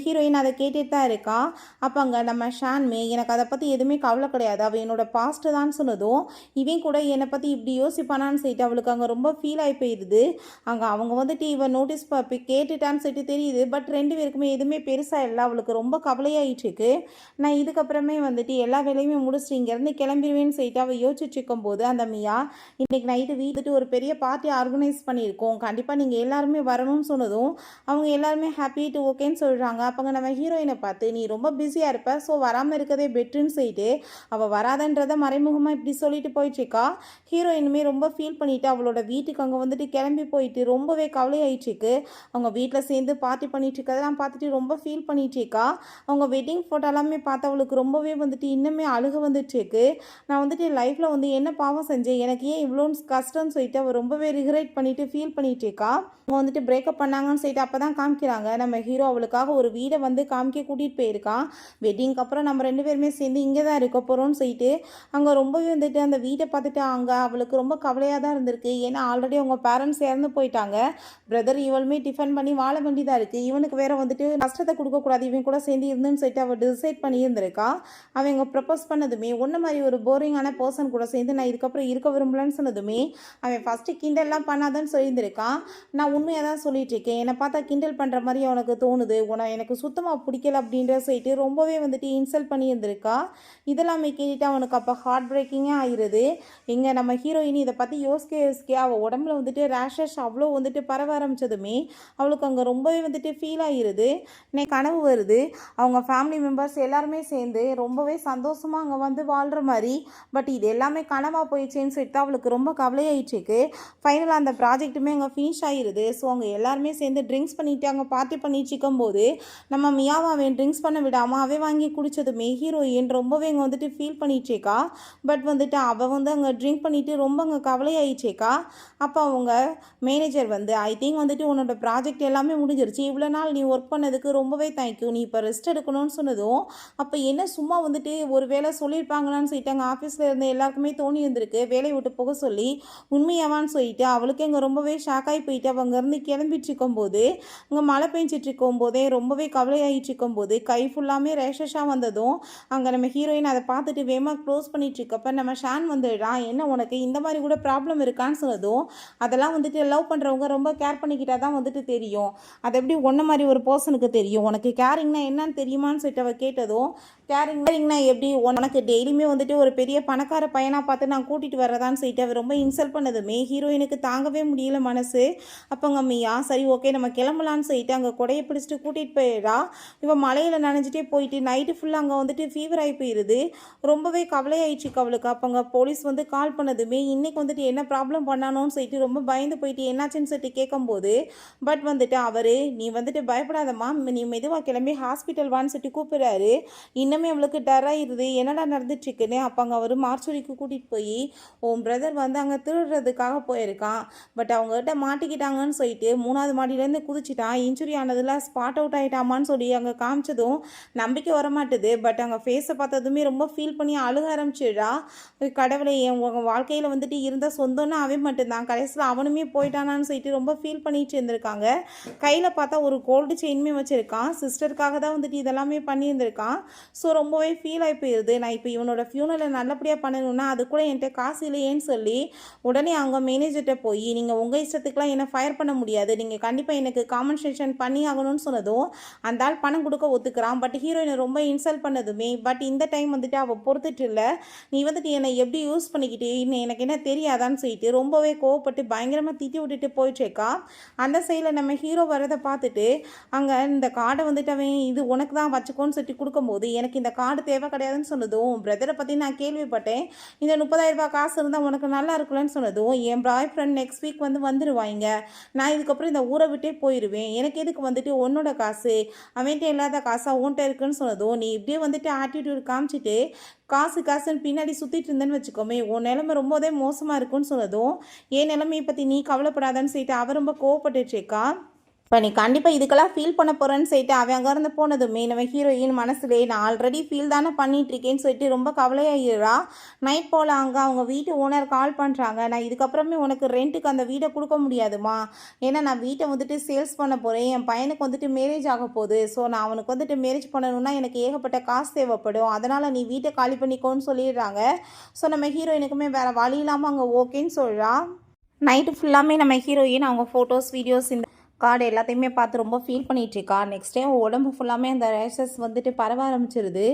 ஹீரோயின் அதை கேட்டுட்டு தான் இருக்கா. அப்போ அங்கே நம்ம ஷான்மே எனக்கு அதை பற்றி எதுவுமே கவலை கிடையாது, அவள் என்னோட பாஸ்ட்டு தான் சொன்னதும் இவன் கூட என்னை பற்றி இப்படி யோசிப்பானான்னு சொல்லிட்டு அவளுக்கு அங்கே ரொம்ப ஃபீல் ஆகி போயிடுது. அங்கே அவங்க வந்துட்டு இவன் நோட்டீஸ் கேட்டுட்டான்னு சொல்லிட்டு தெரியுது, பட் ரெண்டு பேருக்குமே எதுவுமே பெருசாக இல்லை. அவளுக்கு ரொம்ப கவலையாயிட்டுருக்கு. நான் இதுக்கப்புறமே வந்துட்டு எல்லா வேலையுமே முடிச்சுட்டு இங்கேருந்து கிளம்பிடுவேன்னு சொல்லிட்டு அவள் யோசிச்சுட்டு இருக்கும்போது அந்த மியா இன்றைக்கி நைட்டு வீட்டுட்டு ஒரு பெரிய பார்ட்டி ஆர்கனைஸ் பண்ணியிருக்கோம், கண்டிப்பாக நீங்கள் எல்லாருமே வரணும்னு சொன்னதும் அவங்க எல்லாருமே ஹாப்பி டு ஓகேன்னு சொல்கிறாங்க. அப்போங்க நம்ம ஹீரோயினை பார்த்து நீ ரொம்ப பிஸியாக இருப்ப, ஸோ வராமல் இருக்கதே பெட்ருன்னு சொல்லிட்டு அவள் வராதன்றதை மறைமுகமாக இப்படி சொல்லிட்டு போயிட்டுருக்கா. ஹீரோயினுமே ரொம்ப ஃபீல் பண்ணிவிட்டு அவளோட வீட்டுக்கு அங்கே வந்துட்டு கிளம்பி போயிட்டு ரொம்பவே கவலையாயிட்டுருக்கு. அவங்க வீட்டில் சேர்ந்து பார்ட்டி பண்ணிட்டு இருக்கதெல்லாம் பார்த்துட்டு ரொம்ப ஃபீல் பண்ணிட்டுருக்கா. அவங்க வெட்டிங் ஃபோட்டோ எல்லாமே அவளுக்கு ரொம்பவே வந்துட்டு இன்னுமே அழுக வந்துட்டுருக்கு. நான் வந்துட்டு லைஃப்பில் வந்து என்ன பாவம் செஞ்சேன், எனக்கு ஏன் இவ்வளோ கஷ்டம்னு சொல்லிட்டு அவள் ரொம்பவே ரிக்ரெட் பண்ணிட்டு ஃபீல் பண்ணிட்டு இருக்கா. அவங்க வந்துட்டு பிரேக்கப் பண்ணாங்கன்னு சொல்லிட்டு அப்போ தான் காமிக்கிறாங்க. நம்ம ஹீரோ அவளுக்காக ஒரு வீடை வந்து காமிக்க கூட்டிகிட்டு போயிருக்கான். வெட்டிங்க்கு அப்புறம் நம்ம ரெண்டு பேருமே சேர்ந்து இங்கே தான் இருக்க போகிறோம்னு சொல்லிட்டு அங்கே ரொம்பவே வந்துட்டு அந்த வீட்டை பார்த்துட்டு அங்கே அவளுக்கு ரொம்ப கவலையாக தான் இருந்திருக்கு. ஏன்னா ஆல்ரெடி அவங்க பேரண்ட்ஸ் இறந்து போயிட்டாங்க. பிரதர் இவளுமே டிஃபெண்ட் பண்ணி வாழ வேண்டியதாக இருக்குது. இவனுக்கு வேற வந்துட்டு கஷ்டத்தை கொடுக்கக்கூடாது, இவன் கூட சேர்ந்து இருந்துன்னு சொல்லிட்டு அவள் டிசைட் பண்ணி இருந்திருக்கா. அவங்க ப்ரப்போஸ் பண்ணதுமே ஒன்று மாதிரி ஒரு போரிங்கான பர்சன் கூட சேர்ந்து நான் இதுக்கப்புறம் இருக்க விரும்பலன்னு சொன்னதுமே அவன் ஃபஸ்ட்டு கிண்டல்லாம் பண்ணாதன்னு சொல்லியிருந்திருக்கான். நான் உண்மையாக தான் சொல்லிட்டு இருக்கேன், என்னை பார்த்தா கிண்டல் பண்ணுற மாதிரி அவனுக்கு தோணுது, எனக்கு சுத்தமாக பிடிக்கல அப்படின்ற சொல்லிட்டு ரொம்பவே வந்துட்டு இன்சல்ட் பண்ணியிருந்திருக்கா. இதெல்லாமே கேட்டுட்டு அவனுக்கு அப்போ ஹார்ட் பிரேக்கிங்கே ஆயிடுது. இங்கே நம்ம ஹீரோயின் இதை பற்றி யோசிக்க அவள் உடம்புல வந்துட்டு ரேஷஸ் அவ்வளோ வந்துட்டு பரவ ஆரம்பித்ததுமே அவளுக்கு அங்கே ரொம்பவே வந்துட்டு ஃபீல் ஆகிடுது. இன்னைக்கு கனவு வருது, அவங்க ஃபேமிலி மெம்பர்ஸ் எல்லாருமே சேர்ந்து ரொம்பவே சந்தோஷமாக அங்கே வந்து வாழ்கிற மாதிரி, பட் இது எல்லாமே கனவாக போயிடுச்சேன்னு சொல்லிட்டு அவளுக்கு ரொம்ப கவலையாயிட்டுருக்கு. ஃபைனலாக அந்த ப்ராஜெக்ட்டுமே அங்கே ஃபினிஷ் ஆகிடுது. ஸோ அவங்க எல்லாருமே சேர்ந்து ட்ரிங்க்ஸ் பண்ணிவிட்டு அங்கே பார்ட்டி பண்ணிட்டு இருக்கும்போது நம்ம மியாவை அவன் ட்ரிங்க்ஸ் பண்ண விடாமல் அவன் வாங்கி குடித்ததுமே ஹீரோயின் ரொம்பவே அங்கே வந்துட்டு ஃபீல் பண்ணிட்டேக்கா. பட் வந்துட்டு அவள் வந்து அங்கே ட்ரிங்க் பண்ணிவிட்டு ரொம்ப அங்கே கவலையாயிடுச்சேக்கா. அப்போ அவங்க மேனேஜர் வந்து ஐ திங்க் வந்துட்டு உன்னோட ப்ராஜெக்ட் எல்லாமே முடிஞ்சிருச்சு, இவ்வளோ நாள் நீ ஒர்க் பண்ணதுக்கு ரொம்பவே தேங்க்யூ, நீ இப்போ ரெஸ்ட் எடுக்கணும்னு சொன்னதும் அப்போ என்ன சும்மா வந்துட்டு ஒரு வேலை சொல்லியிருப்பாங்களான்னு சொல்லிட்டு அங்கே ஆஃபீஸில் இருந்த எல்லாருக்குமே தோணி இருந்திருக்கு வேலையை விட்டு போக சொல்லி. உண்மையாவான்னு சொல்லிட்டு அவளுக்கு அங்கே ரொம்பவே ஷாக்காகி போயிட்டு அவங்க இருந்து கிளம்பிட்டு இருக்கும்போது அங்கே மழை பெஞ்சிட்டு இருக்கும்போதே ரொம்பவே கவலையாகிட்டு இருக்கும்போது கை ஃபுல்லாமே ரேஷஸாக வந்ததும் அங்கே நம்ம ஹீரோயின் அதை பார்த்துட்டு வேகமாக க்ளோஸ் பண்ணிட்டு இருக்கப்போ நம்ம ஷான் வந்துடுறான். என்ன உனக்கு இந்த மாதிரி கூட ப்ராப்ளம் இருக்கான்னு சொன்னதும் அதெல்லாம் வந்துட்டு லவ் பண்ணுறவங்க ரொம்ப கேர் பண்ணிக்கிட்டா தான் வந்துட்டு தெரியும், அது எப்படி ஒன்றை மாதிரி ஒரு பர்சனுக்கு தெரியும், உனக்கு கேரிங்னா என்னன்னு தெரியுமான்னு சொல்லிட்டு அவள் கேட்டதும் கேரிங்னா எப்படி உனக்கு டெய்லியுமே வந்துட்டு ஒரு பெரிய பணக்கார பையனாக பார்த்து நான் கூட்டிகிட்டு வர்றதான்னு சொல்லிட்டு அவர் ரொம்ப இன்சல்ட் பண்ணதுமே ஹீரோயினுக்கு தாங்கவே முடியல மனசு. அப்போங்க மியா சரி ஓகே நம்ம கிளம்பலான்னு சொல்லிட்டு அங்கே கொடையை பிடிச்சிட்டு கூட்டிகிட்டு போயிடா. இவன் மலையில் நனைஞ்சிட்டே போயிட்டு நைட்டு ஃபுல்லாக அங்கே வந்துட்டு ஃபீவர் ஆகி போயிடுது. ரொம்பவே கவலையாயிடுச்சு அவளுக்கு. அப்போங்க போலீஸ் வந்து கால் பண்ணதுமே இன்றைக்கி வந்துட்டு என்ன ப்ராப்ளம் பண்ணானோன்னு சொல்லிட்டு ரொம்ப பயந்து போயிட்டு என்னாச்சுன்னு சொல்லிட்டு கேட்கும்போது பட் வந்துட்டு அவர் நீ வந்துட்டு பயப்படாதம்மா, நீ மெதுவாக கிளம்பி ஹாஸ்பிட்டல் வான்னு சொல்லிட்டு கூப்பிடுறாரு. இன்னும் அவளுக்கு டராயிருது, என்னடா நடந்துட்டுருக்குன்னு. அப்போ அங்கே அவர் மார்ச்சுரிக்கு கூட்டிகிட்டு போய் உன் பிரதர் வந்து அங்கே திருடுறதுக்காக போயிருக்கான், பட் அவங்ககிட்ட மாட்டிக்கிட்டாங்கன்னு சொல்லிட்டு 3வது மாடியிலேருந்து குதிச்சிட்டான், இன்ஜுரி ஆனதில் ஸ்பாட் அவுட் ஆகிட்டாமான்னு சொல்லி அங்கே காமிச்சதும் நம்பிக்கை வரமாட்டுது. பட் அங்கே ஃபேஸை பார்த்ததுமே ரொம்ப ஃபீல் பண்ணி அழுக ஆரம்பிச்சிடுறா. கடவுளை உங்கள் வாழ்க்கையில் வந்துட்டு இருந்த சொந்தம்னா அவன் மட்டும்தான், கடைசியில் அவனுமே போயிட்டானான்னு சொல்லிட்டு ரொம்ப ஃபீல் பண்ணிட்டு இருந்திருக்காங்க. கையில் பார்த்தா ஒரு கோல்டு செயினுமே வச்சுருக்கான், சிஸ்டருக்காக தான் வந்துட்டு இதெல்லாமே பண்ணியிருந்திருக்கான். ஸோ ரொம்பவே ஃபீல் ஆகி போயிடுது. நான் இப்போ இவனோட ஃபியூனலை நல்லபடியாக பண்ணணும்னா அது கூட என்கிட்ட காசு இல்லையேன்னு சொல்லி உடனே அவங்க மேனேஜர்கிட்ட போய் நீங்கள் உங்கள் இஷ்டத்துக்குலாம் என்னை ஃபயர் பண்ண முடியாது, நீங்கள் கண்டிப்பாக எனக்கு காம்பன்சேஷன் பண்ணி ஆகணும்னு சொன்னதும் அந்த ஆள் பணம் கொடுக்க ஒத்துக்கிறான். பட் ஹீரோயினை ரொம்ப இன்சல்ட் பண்ணதுமே பட் இந்த டைம் வந்துட்டு அவள் பொறுத்துட்டு இல்லை, நீ வந்துட்டு என்னை எப்படி யூஸ் பண்ணிக்கிட்டு இன்னும் எனக்கு என்ன தெரியாதான்னு சொல்லிட்டு ரொம்பவே கோவப்பட்டு பயங்கரமாக திட்டி விட்டுட்டு போயிட்டுருக்கா. அந்த சைடில் நம்ம ஹீரோ வரதை பார்த்துட்டு அங்கே இந்த கார்டை வந்துட்டு அவன் இது உனக்கு தான் வச்சுக்கோன்னு சொல்லி கொடுக்கும்போது எனக்கு இந்த கார்டு தேவை கிடையாதுன்னு சொன்னதும் பிரதரை பற்றி நான் கேள்விப்பட்டேன், இந்த 30,000 ரூபாய் காசு இருந்தால் உனக்கு நல்லா இருக்குல்லன்னு சொன்னதும் என் பாய் ஃப்ரெண்ட் நெக்ஸ்ட் வீக் வந்துருவாங்க, நான் இதுக்கப்புறம் இந்த ஊரை விட்டே போயிடுவேன், எனக்கு எதுக்கு வந்துட்டு உன்னோட காசு, அவன்கிட்ட இல்லாத காசா உன்ட்ட இருக்குன்னு சொன்னதும் நீ இப்படியே வந்துட்டு ஆட்டிடியூட் காமிச்சிட்டு காசுன்னு பின்னாடி சுற்றிட்டு இருந்தேன்னு வச்சுக்கோமே உன் நிலைமை ரொம்பவே மோசமாக இருக்குன்னு சொன்னதும் என் நிலைமையை பற்றி நீ கவலைப்படாதான்னு சொல்லிட்டு அவ ரொம்ப கோவப்பட்டுருக்கா. இப்போ நீ கண்டிப்பாக இதுக்கெல்லாம் ஃபீல் பண்ண போகிறேன்னு சொல்லிட்டு அவன் அங்கேருந்து போனதுமே நம்ம ஹீரோயின் மனசுலேயே நான் ஆல்ரெடி ஃபீல் தானே பண்ணிகிட்ருக்கேன்னு சொல்லிட்டு ரொம்ப கவலையாகிறா. நைட் போல் அங்கே அவங்க வீட்டு ஓனர் கால் பண்ணுறாங்க, நான் இதுக்கப்புறமே உனக்கு ரெண்ட்டுக்கு அந்த வீடை கொடுக்க முடியாதுமா, ஏன்னா நான் வீட்டை வந்துட்டு சேல்ஸ் பண்ண போகிறேன், என் பையனுக்கு வந்துட்டு மேரேஜ் ஆக போகுது, ஸோ நான் அவனுக்கு வந்துட்டு மேரேஜ் பண்ணணும்னா எனக்கு ஏகப்பட்ட காசு தேவைப்படும், அதனால் நீ வீட்டை காலி பண்ணிக்கோன்னு சொல்லிடுறாங்க. ஸோ நம்ம ஹீரோயினுக்குமே வேறு வழி இல்லாமல் அங்கே ஓகேன்னு சொல்கிறா. நைட்டு ஃபுல்லாமே நம்ம ஹீரோயின் அவங்க ஃபோட்டோஸ் வீடியோஸ் இந்த கார்டு எல்லாத்தையுமே பார்த்து ரொம்ப ஃபீல் பண்ணிகிட்ருக்கா. நெக்ஸ்ட் டைம் உடம்பு ஃபுல்லாமே அந்த ரேஷஸ் வந்துட்டு பரவ ஆரம்பிச்சிருது.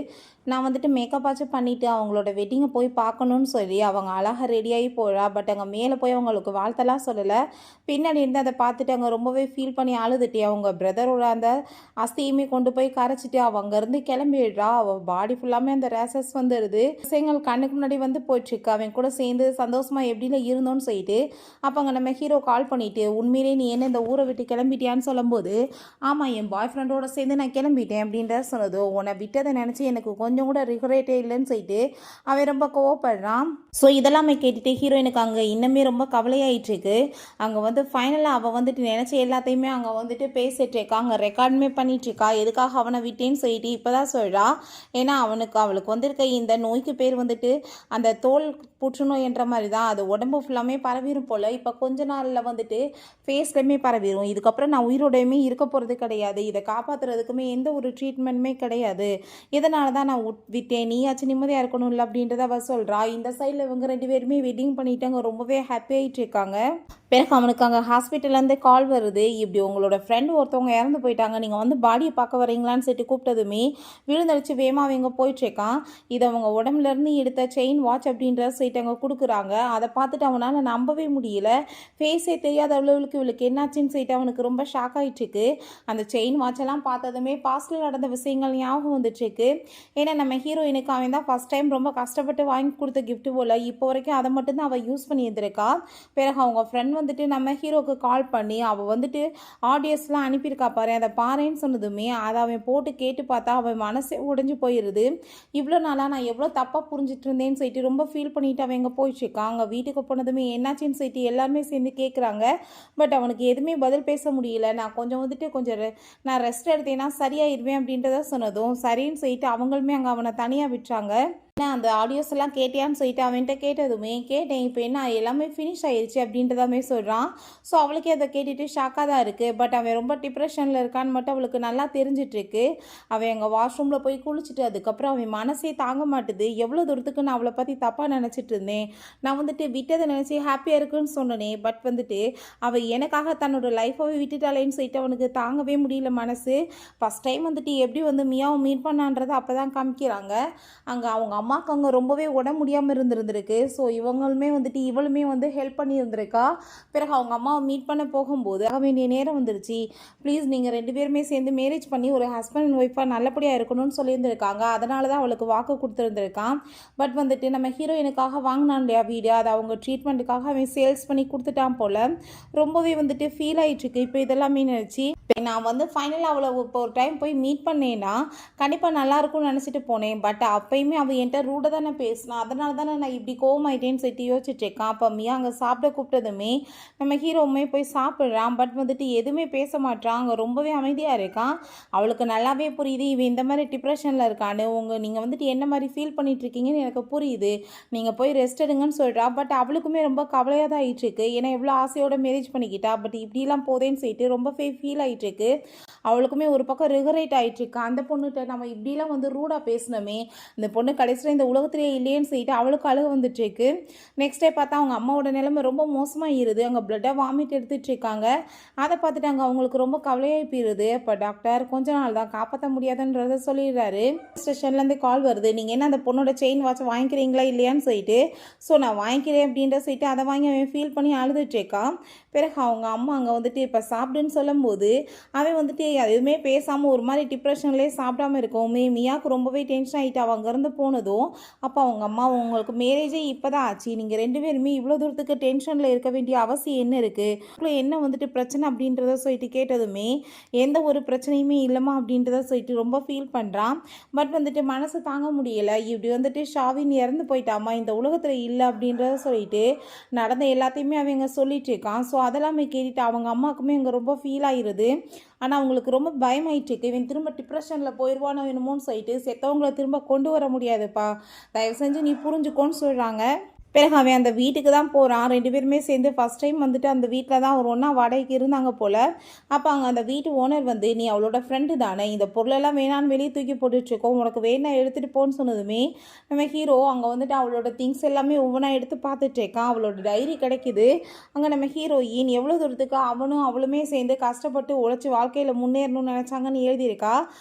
நான் வந்துட்டு மேக்கப் ஆச்சும் பண்ணிவிட்டு அவங்களோட வெட்டிங்கை போய் பார்க்கணுன்னு சொல்லி அவங்க அழகாக ரெடியாகி போகிறா. பட் அங்கே மேலே போய் அவங்களுக்கு வாழ்த்தெல்லாம் சொல்லலை, பின்னாடி இருந்து அதை பார்த்துட்டு அங்கே ரொம்பவே ஃபீல் பண்ணி அழுதுட்டு அவங்க பிரதரோட அந்த அஸ்தியுமே கொண்டு போய் கரைச்சிட்டு அவள் அங்கேருந்து கிளம்பிடுறா. அவள் பாடி ஃபுல்லாமே அந்த ரேஷஸ் வந்துடுது. விஷயங்கள் கண்ணுக்கு முன்னாடி வந்து போயிட்டுருக்கு. அவன் கூட சேர்ந்து சந்தோஷமாக எப்படில இருந்தோன்னு சொல்லிட்டு அப்போ அங்கே நம்ம ஹீரோ கால் பண்ணிவிட்டு உண்மையிலே நீ என்ன இந்த ஊரை விட்டு கிளம்பிட்டியான்னு சொல்லும்போது ஆமாம் என் பாய் ஃப்ரெண்டோட சேர்ந்து நான் கிளம்பிட்டேன் அப்படின்ற சொன்னதோ உன்னை விட்டதை நினச்சி எனக்கு கொஞ்சம் கூட ரிக்ரெட்டே இல்லைன்னு சொல்லிட்டு அவன் ரொம்ப கோவப்படுறான். ஸோ இதெல்லாமே கேட்டுட்டு ஹீரோயினுக்கு அங்கே இன்னுமே ரொம்ப கவலையாயிட்டுருக்கு. அங்கே வந்து ஃபைனலாக அவள் வந்துட்டு நினச்ச எல்லாத்தையுமே அங்கே வந்துட்டு பேசிட்டு இருக்கா, அங்கே ரெக்கார்டுமே பண்ணிகிட்ருக்கா, எதுக்காக அவனை விட்டேன்னு சொல்லிட்டு இப்போ தான் சொல்கிறா. ஏன்னா அவளுக்கு வந்திருக்க இந்த நோய்க்கு பேர் வந்துட்டு அந்த தோல் புற்றுநோய் என்ற மாதிரி தான், அது உடம்பு ஃபுல்லாமே பரவிடும் போல், இப்போ கொஞ்ச நாளில் வந்துட்டு ஃபேஸ்லையுமே பரவிடும், இதுக்கப்புறம் நான் உயிரோடையுமே இருக்க போகிறது கிடையாது, இதை காப்பாற்றுறதுக்குமே எந்த ஒரு ட்ரீட்மெண்ட்டுமே கிடையாது, இதனால தான் நான் விட்டேன், நீயாச்சும் நிம்மதியாக இருக்கணும்ல அப்படின்றத அவள் சொல்கிறா. இந்த சைடில் இவங்க 2 பேருமே வெட்டிங் பண்ணிட்டு அங்கே ரொம்பவே ஹாப்பி ஆகிட்டு இருக்காங்க. பிறகு அவனுக்கு அங்கே ஹாஸ்பிட்டல்லேருந்து கால் வருது, இப்படி உங்களோட ஃப்ரெண்டு ஒருத்தவங்க இறந்து போயிட்டாங்க, நீங்கள் வந்து பாடியை பார்க்க வரீங்களான்னு சொல்லிட்டு கூப்பிட்டதுமே விழுந்தடிச்சு வேகமாக அவங்க போயிட்டுருக்கான். இதை அவங்க உடம்புலேருந்து எடுத்த செயின் வாட்ச் அப்படின்ற சொல்லிட்டு அங்கே கொடுக்குறாங்க. அதை பார்த்துட்டு அவனால் நம்பவே முடியல, ஃபேஸே தெரியாத அளவுக்கு இவளுக்கு என்னாச்சுன்னு சொல்லிட்டு அவனுக்கு ரொம்ப ஷாக் ஆகிட்டுருக்கு. அந்த செயின் வாட்செல்லாம் பார்த்ததுமே பாஸ்டில் நடந்த விஷயங்கள் ஞாபகம் வந்துட்டுருக்கு. ஏன்னா நம்ம ஹீரோயினுக்கு அவன் தான் ஃபஸ்ட் டைம் ரொம்ப கஷ்டப்பட்டு வாங்கி கொடுத்த கிஃப்ட் போல், இப்போ வரைக்கும் அதை மட்டும்தான் அவள் யூஸ் பண்ணி இருந்திருக்கா. பிறகு அவங்க ஃப்ரெண்ட் வந்துட்டு நம்ம ஹீரோக்கு கால் பண்ணி அவள் வந்துட்டு ஆடியோஸ்லாம் அனுப்பியிருக்கா பாரு, அதை பாருன்னு சொன்னதுமே அதை அவன் போட்டு கேட்டு பார்த்தா அவன் மனசே உடைஞ்சு போயிடுது. இவ்வளோ நாளாக நான் எவ்வளோ தப்பாக புரிஞ்சிட்டு இருந்தேன்னு சொல்லிட்டு ரொம்ப ஃபீல் பண்ணிட்டு அவன் எங்கே போயிட்டுருக்கான். அங்கே வீட்டுக்கு போனதுமே என்னாச்சின்னு சொல்லிட்டு எல்லாருமே சேர்ந்து கேட்குறாங்க. பட் அவனுக்கு எதுவுமே பதில் பேச முடியல. நான் நான் ரெஸ்ட் எடுத்தேன்னா சரியாயிருவேன் அப்படின்றத சொன்னதும் சரின்னு சொல்லிட்டு அவங்களுமே அங்கே அவனை தனியாக விட்டுறாங்க. ஏன்னா அந்த ஆடியோஸ் எல்லாம் கேட்டியான்னு சொல்லிட்டு அவன்கிட்ட கேட்டதுமே கேட்டேன், இப்போ என்ன எல்லாமே ஃபினிஷ் ஆயிடுச்சு அப்படின்றதாமே சொல்கிறான். ஸோ அவளுக்கே அதை கேட்டுட்டு ஷாக்காக தான் இருக்குது. பட் அவன் ரொம்ப டிப்ரெஷனில் இருக்கான்னு மட்டும் அவளுக்கு நல்லா தெரிஞ்சிட்ருக்கு. அவன் எங்கள் வாஷ்ரூமில் போய் குளிச்சுட்டு அதுக்கப்புறம் அவன் மனசே தாங்க மாட்டுது, எவ்வளோ தூரத்துக்கு நான் அவளை பற்றி தப்பாக நினச்சிட்டு இருந்தேன், நான் வந்துட்டு விட்டதை நினச்சி ஹாப்பியாக இருக்குன்னு சொன்னேன், பட் வந்துட்டு அவள் எனக்காக தன்னோட லைஃபாகவே விட்டுட்டாளேன்னு சொல்லிட்டு அவனுக்கு தாங்கவே முடியல மனசு. ஃபஸ்ட் டைம் வந்துட்டு எப்படி வந்து மியாவை மீட் பண்ணான்றதை அப்போ தான் காமிக்கிறாங்க. அங்கே அவங்க அம்மாவுக்கு அங்கே ரொம்பவே உடம்பு முடியாமல் இருந்திருக்கு. ஸோ இவங்களுமே வந்துட்டு இவளுமே வந்து ஹெல்ப் பண்ணியிருந்திருக்கா. பிறகு அவங்க அம்மாவை மீட் பண்ண போகும்போது ஆக வேண்டிய நேரம் வந்துருச்சு, ப்ளீஸ் நீங்கள் 2 பேருமே சேர்ந்து மேரேஜ் பண்ணி ஒரு ஹஸ்பண்ட் அண்ட் ஒய்ஃபாக நல்லபடியாக இருக்கணும்னு சொல்லியிருந்திருக்காங்க. அதனால தான் அவளுக்கு வாக்கு கொடுத்துருந்துருக்கான். பட் வந்துட்டு நம்ம ஹீரோயினுக்காக வாங்கினான் இல்லையா வீடு, அதை அவங்க ட்ரீட்மெண்ட்டுக்காக அவன் சேல்ஸ் பண்ணி கொடுத்துட்டான் போல். ரொம்பவே வந்துட்டு ஃபீல் ஆகிட்டுருக்கு. இப்போ இதெல்லாமே நினச்சி நான் வந்து ஃபைனலாக அவளை இப்போ ஒரு டைம் போய் மீட் பண்ணேன்னா கண்டிப்பாக நல்லாயிருக்கும்னு நினச்சிட்டு போனேன். பட் அப்போயுமே அவள் என்கிட்ட ரூடாக தானே பேசினான், அதனால தானே நான் இப்படி கோவமாயிட்டேன்னு சொல்லிட்டு யோசிச்சுட்ருக்கான். அப்போ மியா அங்கே சாப்பிட கூப்பிட்டதுமே நம்ம ஹீரோவுமே போய் சாப்பிட்றான். பட் வந்துட்டு எதுவுமே பேச மாட்டான், அங்கே ரொம்பவே அமைதியாக இருக்கான். அவளுக்கு நல்லாவே புரியுது இவன் இந்த மாதிரி டிப்ரெஷனில் இருக்கான்னு. நீங்கள் வந்துட்டு என்ன மாதிரி ஃபீல் பண்ணிகிட்ருக்கீங்கன்னு எனக்கு புரியுது, நீங்கள் போய் ரெஸ்ட் எடுங்கன்னு சொல்கிறா. பட் அவளுக்குமே ரொம்ப கவலையாக தான் ஆகிட்டுருக்கு. ஏன்னா எவ்வளோ ஆசையோட மேரேஜ் பண்ணிக்கிட்டா, பட் இப்படிலாம் போதேன்னு சொல்லிட்டு ரொம்ப ஃபீல் ஆகிட்டுருக்கு. அவளுக்குமே ஒரு பக்கம் ரிகரேட் ஆகிட்டுருக்கு. அந்த பொண்ணுகிட்ட நம்ம இப்படிலாம் வந்து ரூடாக பேசினோமே, இந்த பொண்ணு கடைசியில் இந்த உலகத்திலே இல்லையேன்னு சொல்லிட்டு அவளுக்கு அழுக வந்துட்டுருக்கு. நெக்ஸ்ட் டே பார்த்தா அவங்க அம்மாவோட நிலைமை ரொம்ப மோசமாக இருது. அங்கே பிளட்டாக வாமிட் எடுத்துகிட்டு இருக்காங்க. அதை பார்த்துட்டு அங்கே அவங்களுக்கு ரொம்ப கவலையாகி போயிடுது. இப்போ டாக்டர் கொஞ்ச நாள் தான் காப்பாற்ற முடியாதுன்றதை சொல்லிடுறாரு. ஸ்டேஷன்லேருந்து கால் வருது, நீங்கள் என்ன அந்த பொண்ணோட செயின் வாட்ச் வாங்கிக்கிறீங்களா இல்லையான்னு சொல்லிட்டு. ஸோ நான் வாங்கிக்கிறேன் அப்படின்ற சொல்லிட்டு அதை வாங்கி அவன் ஃபீல் பண்ணி அழுதுட்டுருக்கான். பிறகு அவங்க அம்மா அங்கே வந்துட்டு இப்போ சாப்பிடுன்னு சொல்லும்போது அவன் வந்துட்டு எதுவுமே பேசாமல் ஒரு மாதிரி டிப்ரெஷன்லேயே சாப்பிடாம இருக்கவுமே மியாவுக்கு ரொம்பவே டென்ஷன் ஆகிட்டு அவள் அங்கேருந்து போனதும், அப்போ அவங்க அம்மா உங்களுக்கு மேரேஜே இப்போ தான் ஆச்சு, நீங்கள் 2 பேருமே இவ்வளோ தூரத்துக்கு டென்ஷனில் இருக்க வேண்டிய அவசியம் என்ன இருக்குது, என்ன வந்துட்டு பிரச்சனை அப்படின்றத சொல்லிட்டு கேட்டதுமே எந்த ஒரு பிரச்சனையுமே இல்லைம்மா அப்படின்றத சொல்லிட்டு ரொம்ப ஃபீல் பண்ணுறான். பட் வந்துட்டு மனசு தாங்க முடியலை. இப்படி வந்துட்டு ஷாவின் இறந்து போயிட்டாமா, இந்த உலகத்தில் இல்லை அப்படின்றத சொல்லிட்டு நடந்த எல்லாத்தையுமே அவங்க சொல்லிட்டு இருக்கான். ஸோ அதெல்லாமே கேட்டுட்டு அவங்க அம்மாவுக்குமே இங்கே ரொம்ப ஃபீல் ஆகிடுது. ஆனால் அவங்களுக்கு ரொம்ப பயமாயிட்டுருக்கு. இவன் திரும்ப டிப்ரெஷனில் போயிடுவானோ என்னமோன்னு சொல்லிட்டு செத்தவங்களை திரும்ப கொண்டு வர முடியாதுப்பா, தயவு செஞ்சு நீ புரிஞ்சுக்கோன்னு சொல்கிறாங்க. பிறகு அவன் அந்த வீட்டுக்கு தான் போகிறான். 2 பேருமே சேர்ந்து ஃபஸ்ட் டைம் வந்துட்டு அந்த வீட்டில் தான் ஒரு ஒன்றா வாடகைக்கு இருந்தாங்க போல். அப்போ அங்கே அந்த வீட்டு ஓனர் வந்து, நீ அவளோட ஃப்ரெண்டு தானே, இந்த பொருளெல்லாம் வேணான்னு வெளியே தூக்கி போட்டுட்ருக்கோம், உனக்கு வேணா எடுத்துகிட்டு போன்னு சொன்னதுமே நம்ம ஹீரோ அங்கே வந்துட்டு அவளோட திங்ஸ் எல்லாமே ஒவ்வொன்றா எடுத்து பார்த்துட்ருக்கான். அவளோட டைரி கிடைக்கிது. அங்கே நம்ம ஹீரோயின் எவ்வளோ தூரத்துக்கு அவனும் அவளுமே சேர்ந்து கஷ்டப்பட்டு உழைச்சி வாழ்க்கையில் முன்னேறணும்னு நினச்சாங்கன்னு எழுதியிருக்கா.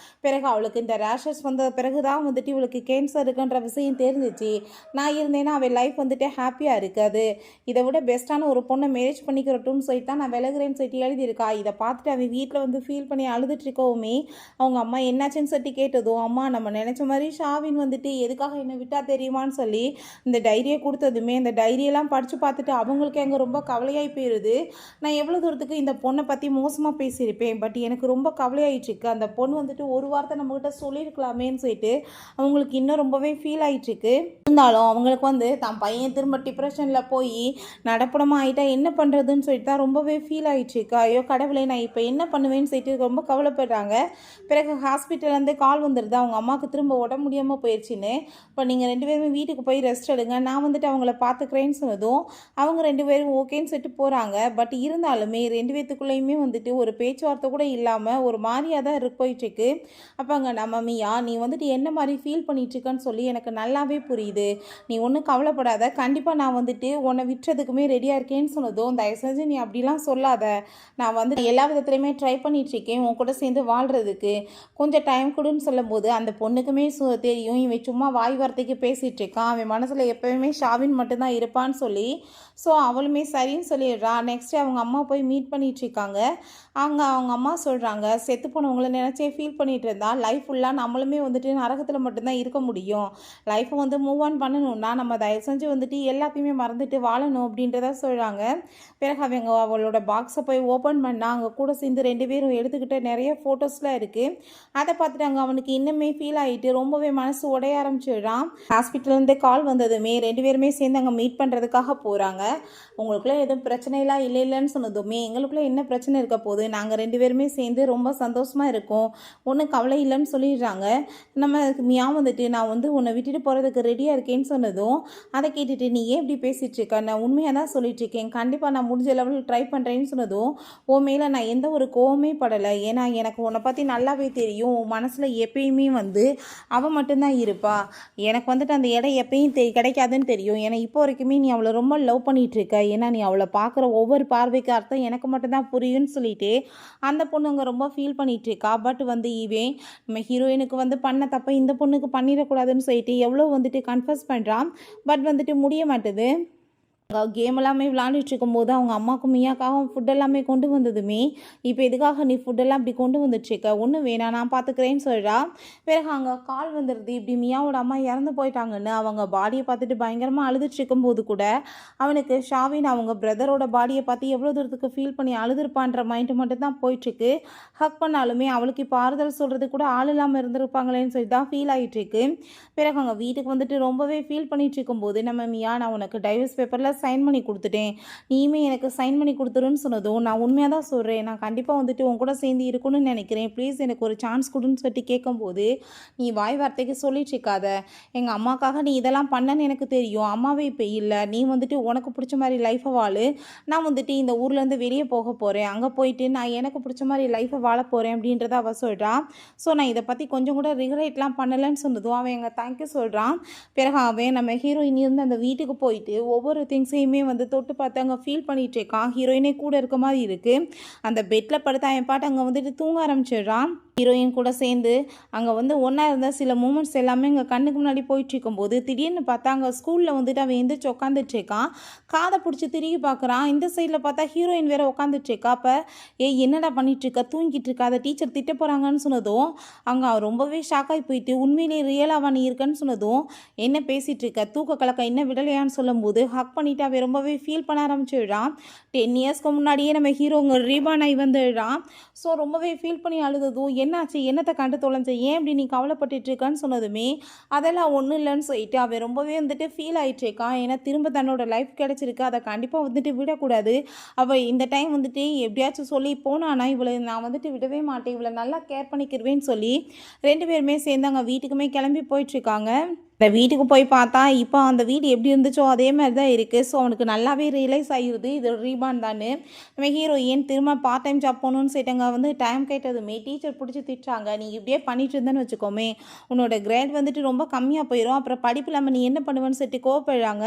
பிறகு அவளுக்கு இந்த ரேஷஸ் வந்த பிறகு தான் வந்துட்டு இவளுக்கு கேன்சர் இருக்குன்ற விஷயம் தெரிஞ்சிச்சு. நான் இருந்தேன்னா அவள் லைஃப் வந்துட்டு ஹாப்பியாக இருக்காது, இதை விட பெஸ்ட்டான ஒரு பொண்ணை மேரேஜ் பண்ணிக்கிறட்டும்னு சொல்லிட்டு தான் நான் விலகுறேன்னு சொல்லிட்டு எழுதியிருக்கா. இதை பார்த்துட்டு அவன் வீட்டில் வந்து ஃபீல் பண்ணி அழுதுட்டு இருக்கவுமே அவங்க அம்மா என்னாச்சுன்னு சொல்லிட்டு கேட்டதும், அம்மா நம்ம நினச்ச மாதிரி ஷாவின் வந்துட்டு எதுக்காக என்னை விட்டா தெரியுமான்னு சொல்லி இந்த டைரியை கொடுத்ததுமே இந்த டைரியெல்லாம் படித்து பார்த்துட்டு அவங்களுக்கு அங்கே ரொம்ப கவலையாகி போயிடுது. நான் எவ்வளோ தூரத்துக்கு இந்த பொண்ணை பற்றி மோசமாக பேசியிருப்பேன், பட் எனக்கு ரொம்ப கவலையாயிட்டுருக்கு. அந்த பொண்ணு வந்துட்டு ஒரு வார்த்தை நம்மகிட்ட சொல்லியிருக்கலாமேன்னு சொல்லிட்டு அவங்களுக்கு இன்னும் ரொம்பவே ஃபீல் ஆகிட்டுருக்கு. இருந்தாலும் அவங்களுக்கு வந்து தான் பையன் திரும்ப டிப்ரெஷனில் போய் நடப்படமாக ஆகிட்டா என்ன பண்ணுறதுன்னு சொல்லிட்டு தான் ரொம்பவே ஃபீல் ஆகிட்டுருக்கு. ஐயோ கடவுளே, நான் இப்போ என்ன பண்ணுவேன்னு சொல்லிட்டு ரொம்ப கவலைப்படுறாங்க. பிறகு ஹாஸ்பிட்டல்லேருந்து கால் வந்துடுது, அவங்க அம்மாவுக்கு திரும்ப உடம்பு முடியாமல் போயிடுச்சின்னு. இப்போ நீங்கள் 2 பேருமே வீட்டுக்கு போய் ரெஸ்ட் எடுங்க, நான் வந்துட்டு அவங்கள பார்த்துக்கிறேன்னு சொன்னதும் அவங்க 2 பேரும் ஓகேன்னு சொல்லிட்டு போகிறாங்க. பட் இருந்தாலுமே 2 பேத்துக்குள்ளேயுமே வந்துட்டு ஒரு பேச்சுவார்த்தை கூட இல்லாமல் ஒரு மாதிரியாக தான் போயிட்டுருக்கு. அப்போ அங்கே நம்ம மியா, நீ வந்துட்டு என்ன மாதிரி ஃபீல் பண்ணிட்டுருக்கன்னு சொல்லி எனக்கு நல்லாவே புரியுது, நீ ஒன்றும் கவலைப்படாத, கண்டிப்பாக நான் வந்துட்டு உன்னை விட்டுறதுக்குமே ரெடியாக இருக்கேன்னு சொன்னதும், தயவு செஞ்சு நீ அப்படிலாம் சொல்லாத, நான் வந்து எல்லா விதத்துலையுமே ட்ரை பண்ணிகிட்ருக்கேன் உன் கூட சேர்ந்து வாழ்கிறதுக்கு, கொஞ்சம் டைம் கொடுன்னு சொல்லும்போது அந்த பொண்ணுக்குமே தெரியும் இவன் சும்மா வாய் வார்த்தைக்கு பேசிகிட்டு இருக்கான், அவன் மனசில் எப்போவுமே ஷாவின் மட்டும்தான் இருப்பான்னு சொல்லி. ஸோ அவளுமே சரின்னு சொல்லிடுறா. நெக்ஸ்ட்டு அவங்க அம்மா போய் மீட் பண்ணிகிட்ருக்காங்க. அங்கே அவங்க அம்மா சொல்கிறாங்க, செத்து போனவங்கள நினச்சே ஃபீல் பண்ணிகிட்டு இருந்தா லைஃப் ஃபுல்லாக நம்மளுமே வந்துட்டு நரகத்தில் மட்டும்தான் இருக்க முடியும், லைஃப்பை வந்து மூவ் ஆன் பண்ணணும்னா நம்ம தயவு செஞ்சு வந்துட்டு எல்லாத்தையுமே மறந்துட்டு வாழணும் அப்படின்றத சொல்கிறாங்க. பிறகு அவங்க அவளோட பாக்ஸை போய் ஓப்பன் பண்ணால் அங்கே கூட சேர்ந்து 2 பேரும் எடுத்துக்கிட்ட நிறைய ஃபோட்டோஸ்லாம் இருக்குது. அதை பார்த்துட்டு அங்கே அவனுக்கு இன்னுமே ஃபீல் ஆகிட்டு ரொம்பவே மனசு உடைய ஆரம்பிச்சிடுறான். ஹாஸ்பிட்டல்லேருந்து கால் வந்ததுமே 2 பேருமே சேர்ந்து அங்கே மீட் பண்ணுறதுக்காக போகிறாங்க. உங்களுக்குள்ளே எதுவும் பிரச்சனைலாம் இல்லைன்னு சொன்னதுமே, எங்களுக்குள்ளே என்ன பிரச்சனை இருக்க போகுது, நாங்கள் 2 பேருமே சேர்ந்து ரொம்ப சந்தோஷமாக இருக்கோம், ஒன்றும் கவலை இல்லைன்னு சொல்லிடுறாங்க. நம்ம மியா வந்துட்டு நான் வந்து உன்னை விட்டுட்டு போகிறதுக்கு ரெடியாக இருக்கேன்னு சொன்னதும் அதை கேட்டுட்டு, நீ ஏன் இப்படி பேசிகிட்டு இருக்க, நான் உண்மையாக தான் சொல்லிட்டுருக்கேன், கண்டிப்பாக நான் முடிஞ்ச லெவலில் ட்ரை பண்ணுறேன்னு சொன்னதும், உன் மேலே நான் எந்த ஒரு கோவமே படலை, ஏன்னா எனக்கு உன்னை பற்றி நல்லாவே தெரியும், உன் மனசில் எப்பயுமே வந்து அவள் மட்டும்தான் இருப்பா, எனக்கு வந்துட்டு அந்த இடம் எப்பயும் கிடைக்காதுன்னு தெரியும், ஏன்னா இப்போ வரைக்குமே நீ அவளை ரொம்ப லவ் பண்ணிகிட்ருக்க, ஏன்னா நீ அவளை பார்க்குற ஒவ்வொரு பார்வைக்கு அர்த்தம் எனக்கு மட்டும்தான் புரியும்னு சொல்லிட்டு அந்த பொண்ணுங்க ரொம்ப ஃபீல் பண்ணிகிட்ருக்கா. பட் வந்து இவன் நம்ம ஹீரோயினுக்கு வந்து பண்ண தப்ப இந்த பொண்ணுக்கு பண்ணிடக்கூடாதுன்னு சொல்லிட்டு எவ்வளோ வந்துட்டு கன்ஃபஸ் பண்ணுறான். பட் வந்துட்டு முடிய மாட்டுது. கேம் எல்லாமே விளாண்டுட்டு இருக்கும்போது அவங்க அம்மாவுக்கும் மியாக்காகவும் ஃபுட் எல்லாமே கொண்டு வந்ததுமே, இப்போ எதுக்காக நீ ஃபுட்டெல்லாம் இப்படி கொண்டு வந்துட்டுருக்க, ஒன்றும் வேணாம் நான் பார்த்துக்கிறேன்னு சொல்கிறா. பிறகு அங்கே கால் வந்துடுது, இப்படி மியாவோட அம்மா இறந்து போயிட்டாங்கன்னு. அவங்க பாடியை பார்த்துட்டு பயங்கரமாக அழுதுட்டு இருக்கும்போது கூட அவனுக்கு ஷாவின் அவங்க பிரதரோட பாடியை பார்த்து எவ்வளோ தூரத்துக்கு ஃபீல் பண்ணி அழுதுருப்பான்ற மைண்டு மட்டும் தான் போயிட்டுருக்கு. ஹக் பண்ணாலுமே அவளுக்கு இப்போ ஆறுதல் சொல்கிறது கூட ஆள் இல்லாமல் இருந்திருப்பாங்களேன்னு சொல்லி தான் ஃபீல் ஆகிட்டுருக்கு. பிறகு அவங்க வீட்டுக்கு வந்துட்டு ரொம்பவே ஃபீல் பண்ணிட்டு இருக்கும்போது நம்ம மியா, நான் உனக்கு டைவர்ஸ் பேப்பரில் சைன் பண்ணி கொடுத்துட்டேன், நீயுமே எனக்கு சைன் பண்ணி கொடுத்துருன்னு சொன்னதும், நான் உண்மையாக தான் சொல்கிறேன், நான் கண்டிப்பாக வந்துட்டு உன் கூட சேர்ந்து இருக்கணும்னு நினைக்கிறேன், ப்ளீஸ் எனக்கு ஒரு சான்ஸ் கொடுன்னு சொல்லிட்டு கேட்கும்போது, நீ வாய் வார்த்தைக்கு சொல்லிட்டு இருக்காத, எங்கள் அம்மாக்காக நீ இதெல்லாம் பண்ணன்னு எனக்கு தெரியும், அம்மாவே இப்போ இல்லை, நீ வந்துட்டு உனக்கு பிடிச்ச மாதிரி லைஃப்பை வாழு, நான் வந்துட்டு இந்த ஊர்லேருந்து வெளியே போக போகிறேன், அங்கே போயிட்டு நான் எனக்கு பிடிச்ச மாதிரி லைஃப்பை வாழ போகிறேன் அப்படின்றத அவள் சொல்கிறான். ஸோ நான் இதை பற்றி கொஞ்சம் கூட ரிக்ரெட்லாம் பண்ணலைன்னு சொன்னதும் அவன் எங்கள் தேங்க்யூ சொல்கிறான். பிறகு அவன் நம்ம ஹீரோயின் இருந்து அந்த வீட்டுக்கு போயிட்டு ஒவ்வொரு திங்ஸையுமே வந்து தொட்டு பார்த்து அங்கே ஃபீல் பண்ணிகிட்டு இருக்கான். ஹீரோயினே கூட இருக்க மாதிரி இருக்குது. அந்த பெட்டில் படுத்து அவன் பாட்டு அங்கே வந்துட்டு தூங்க ஆரம்பிச்சிடுறான். ஹீரோயின் கூட சேர்ந்து அங்கே வந்து ஒன்றா இருந்த சில மூமெண்ட்ஸ் எல்லாமே எங்கள் கண்ணுக்கு முன்னாடி போயிட்டு இருக்கும்போது திடீர்னு பார்த்தா அங்கே ஸ்கூலில் வந்துட்டு அவன் எந்திரிச்சு உட்காந்துட்டு இருக்கான். காதை பிடிச்சி திரும்பி பார்க்குறான். இந்த சைடில் பார்த்தா ஹீரோயின் வேறு உட்காந்துட்டு இருக்கா. அப்போ என்னடா பண்ணிட்டு இருக்கா, தூங்கிட்டு இருக்கா, அதை டீச்சர் திட்ட போகிறாங்கன்னு சொன்னதும் அங்கே அவன் ரொம்பவே ஷாக்காகி போயிட்டு உண்மையிலே ரியலாக நீ இருக்கன்னு சொன்னதும் என்ன பேசிகிட்டு இருக்க, தூக்க கலக்க என்ன விடலையான்னு சொல்லும்போது ஹக் பண்ணிவிட்டு அவன் ரொம்பவே ஃபீல் பண்ண ஆரம்பிச்சிடுறான். 10 இயர்ஸ்க்கு முன்னாடியே நம்ம ஹீரோங்க ரீபான் ஆகி வந்துடுறான். ஸோ ரொம்பவே ஃபீல் பண்ணி அழுததும் என்னாச்சு, என்னத்தை கண்டு தொலைஞ்ச, ஏன் இப்படி நீ கவலைப்பட்டுட்டு இருக்கான்னு சொன்னதுமே அதெல்லாம் ஒன்றும் இல்லைன்னு சொல்லிட்டு அவன் ரொம்பவே வந்துட்டு ஃபீல் ஆகிட்டு இருக்கான். ஏன்னா திரும்ப தன்னோட லைஃப் கிடச்சிருக்கு, அதை கண்டிப்பாக வந்துட்டு விடக்கூடாது. அவள் இந்த டைம் வந்துட்டு எப்படியாச்சும் சொல்லி போனானா இவளை நான் வந்துட்டு விடவே மாட்டேன், இவளை நல்லா கேர் பண்ணிக்கிருவேன்னு சொல்லி 2 பேருமே சேர்ந்து அங்கே வீட்டுக்குமே கிளம்பி போயிட்டுருக்காங்க. இந்த வீட்டுக்கு போய் பார்த்தா இப்போ அந்த வீடு எப்படி இருந்துச்சோ அதே மாதிரி தான் இருக்குது. ஸோ அவனுக்கு நல்லாவே ரியலைஸ் ஆகிடுது இது ரீபான் தானே. நம்ம ஹீரோயின் திரும்ப பார்ட் டைம் ஜாப் போகணுன்னு சொல்லிட்டாங்க. வந்து டைம் கேட்டதுமே டீச்சர் பிடிச்சி திட்டுறாங்க. நீ இப்படியே பண்ணிட்டு இருந்தேன்னு வச்சுக்கோமே உன்னோட கிரேட் வந்துட்டு ரொம்ப கம்மியாக போயிடும், அப்புறம் படிப்பு இல்லாமல் நீ என்ன பண்ணுவேன்னு சொல்லிட்டு கோவப்படுறாங்க.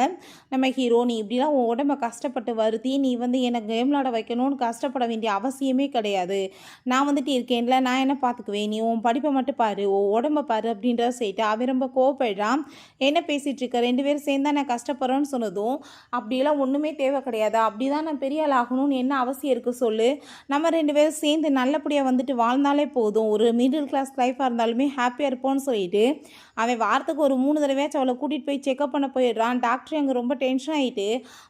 நம்ம ஹீரோ நீ இப்படிலாம் உன் உடம்பை கஷ்டப்பட்டு வருத்தி நீ வந்து எனக்கு கேம் விளாட வைக்கணும்னு கஷ்டப்பட வேண்டிய அவசியமே கிடையாது, நான் வந்துட்டு இருக்கேன்ல, நான் என்ன பார்த்துக்குவேன், நீ உன் படிப்பை மட்டும் பாரு, உன் உடம்பை பாரு அப்படின்றத சொல்லிட்டு அவன் ரொம்ப கோவப்படுறான். என்ன பேசிகிட்டு இருக்க, 2 பேரும் சேர்ந்தா நான் கஷ்டப்படுறேன்னு சொன்னதும் அப்படியெல்லாம் ஒன்றுமே தேவை கிடையாது, அப்படிதான் நான் பெரிய ஆள் ஆகணும்னு என்ன அவசியம் இருக்குது சொல்லு, நம்ம 2 பேரும் சேர்ந்து நல்லபடியாக வந்துட்டு வாழ்ந்தாலே போதும், ஒரு மிடில் கிளாஸ் லைஃபாக இருந்தாலுமே ஹாப்பியாக இருப்போம்னு சொல்லிட்டு அவன் வாரத்துக்கு ஒரு 3 தடவையாச்சும் அவளை கூட்டிகிட்டு போய் செக்அப் பண்ண போயிடுறான். டாக்டர் அங்கே ரொம்ப டென்ஷன் ஆகிட்டு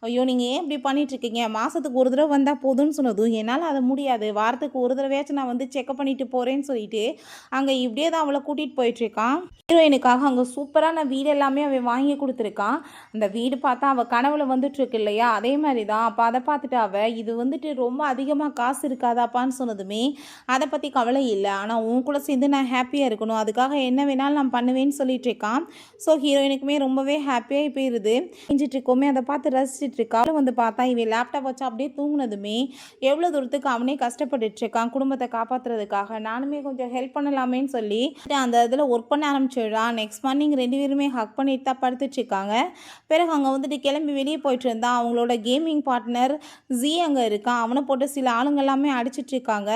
ஐயோ நீங்கள் ஏன் இப்படி பண்ணிகிட்ருக்கீங்க, மாதத்துக்கு ஒரு தடவை வந்தால் போதும்னு சொன்னதும் என்னால் அதை முடியாது, வாரத்துக்கு ஒரு தடவையாச்சும் நான் வந்து செக்அப் பண்ணிட்டு போகிறேன்னு சொல்லிட்டு அங்கே இப்படியே தான் அவளை கூட்டிகிட்டு போயிட்டுருக்கான். ஹீரோயினுக்காக அங்கே சூப்பரான வீடு எல்லாமே அவன் வாங்கி கொடுத்துருக்கான். அந்த வீடு பார்த்தா அவள் கனவுல வந்துட்டு இருக்கு இல்லையா, அதே மாதிரி தான். அப்போ அதை பார்த்துட்டு அவள் இது வந்துட்டு ரொம்ப அதிகமாக காசு இருக்காதாப்பான்னு சொன்னதுமே அதை பற்றி கவலை இல்லை, ஆனால் உன் கூட சேர்ந்து நான் ஹாப்பியாக இருக்கணும், அதுக்காக என்ன வேணாலும் நான் பண்ணுவேன்னு சொல்லிட்டு இருக்கான். ஸோ ஹீரோயினுக்குமே ரொம்பவே ஹாப்பியாக போயிடுது. செஞ்சுட்டு இருக்கோமே அதை பார்த்து ரசிச்சுட்டு இருக்கா. வந்து பார்த்தா இவன் லேப்டாப் வச்சு அப்படியே தூங்கினதுமே எவ்வளோ தூரத்துக்கு அவனே கஷ்டப்பட்டுட்டு இருக்கான் குடும்பத்தை காப்பாற்றுறதுக்காக, நானுமே கொஞ்சம் ஹெல்ப் பண்ணலாமேன்னு சொல்லி அந்த இதில் ஒர்க் பண்ண ஆரம்பிச்சிடுறான். நெக்ஸ்ட் மார்னிங் 2 பேருமே ஹக் பண்ணிட்டு தான் படுத்துட்டு இருக்காங்க. பிறகு அங்கே வந்துட்டு கிளம்பி வெளியே போயிட்டு இருந்தான். அவங்களோட கேமிங் பார்ட்னர் ஜி அங்கே இருக்கான். அவனை போட்டு சில ஆளுங்க எல்லாமே அடிச்சிட்டு இருக்காங்க.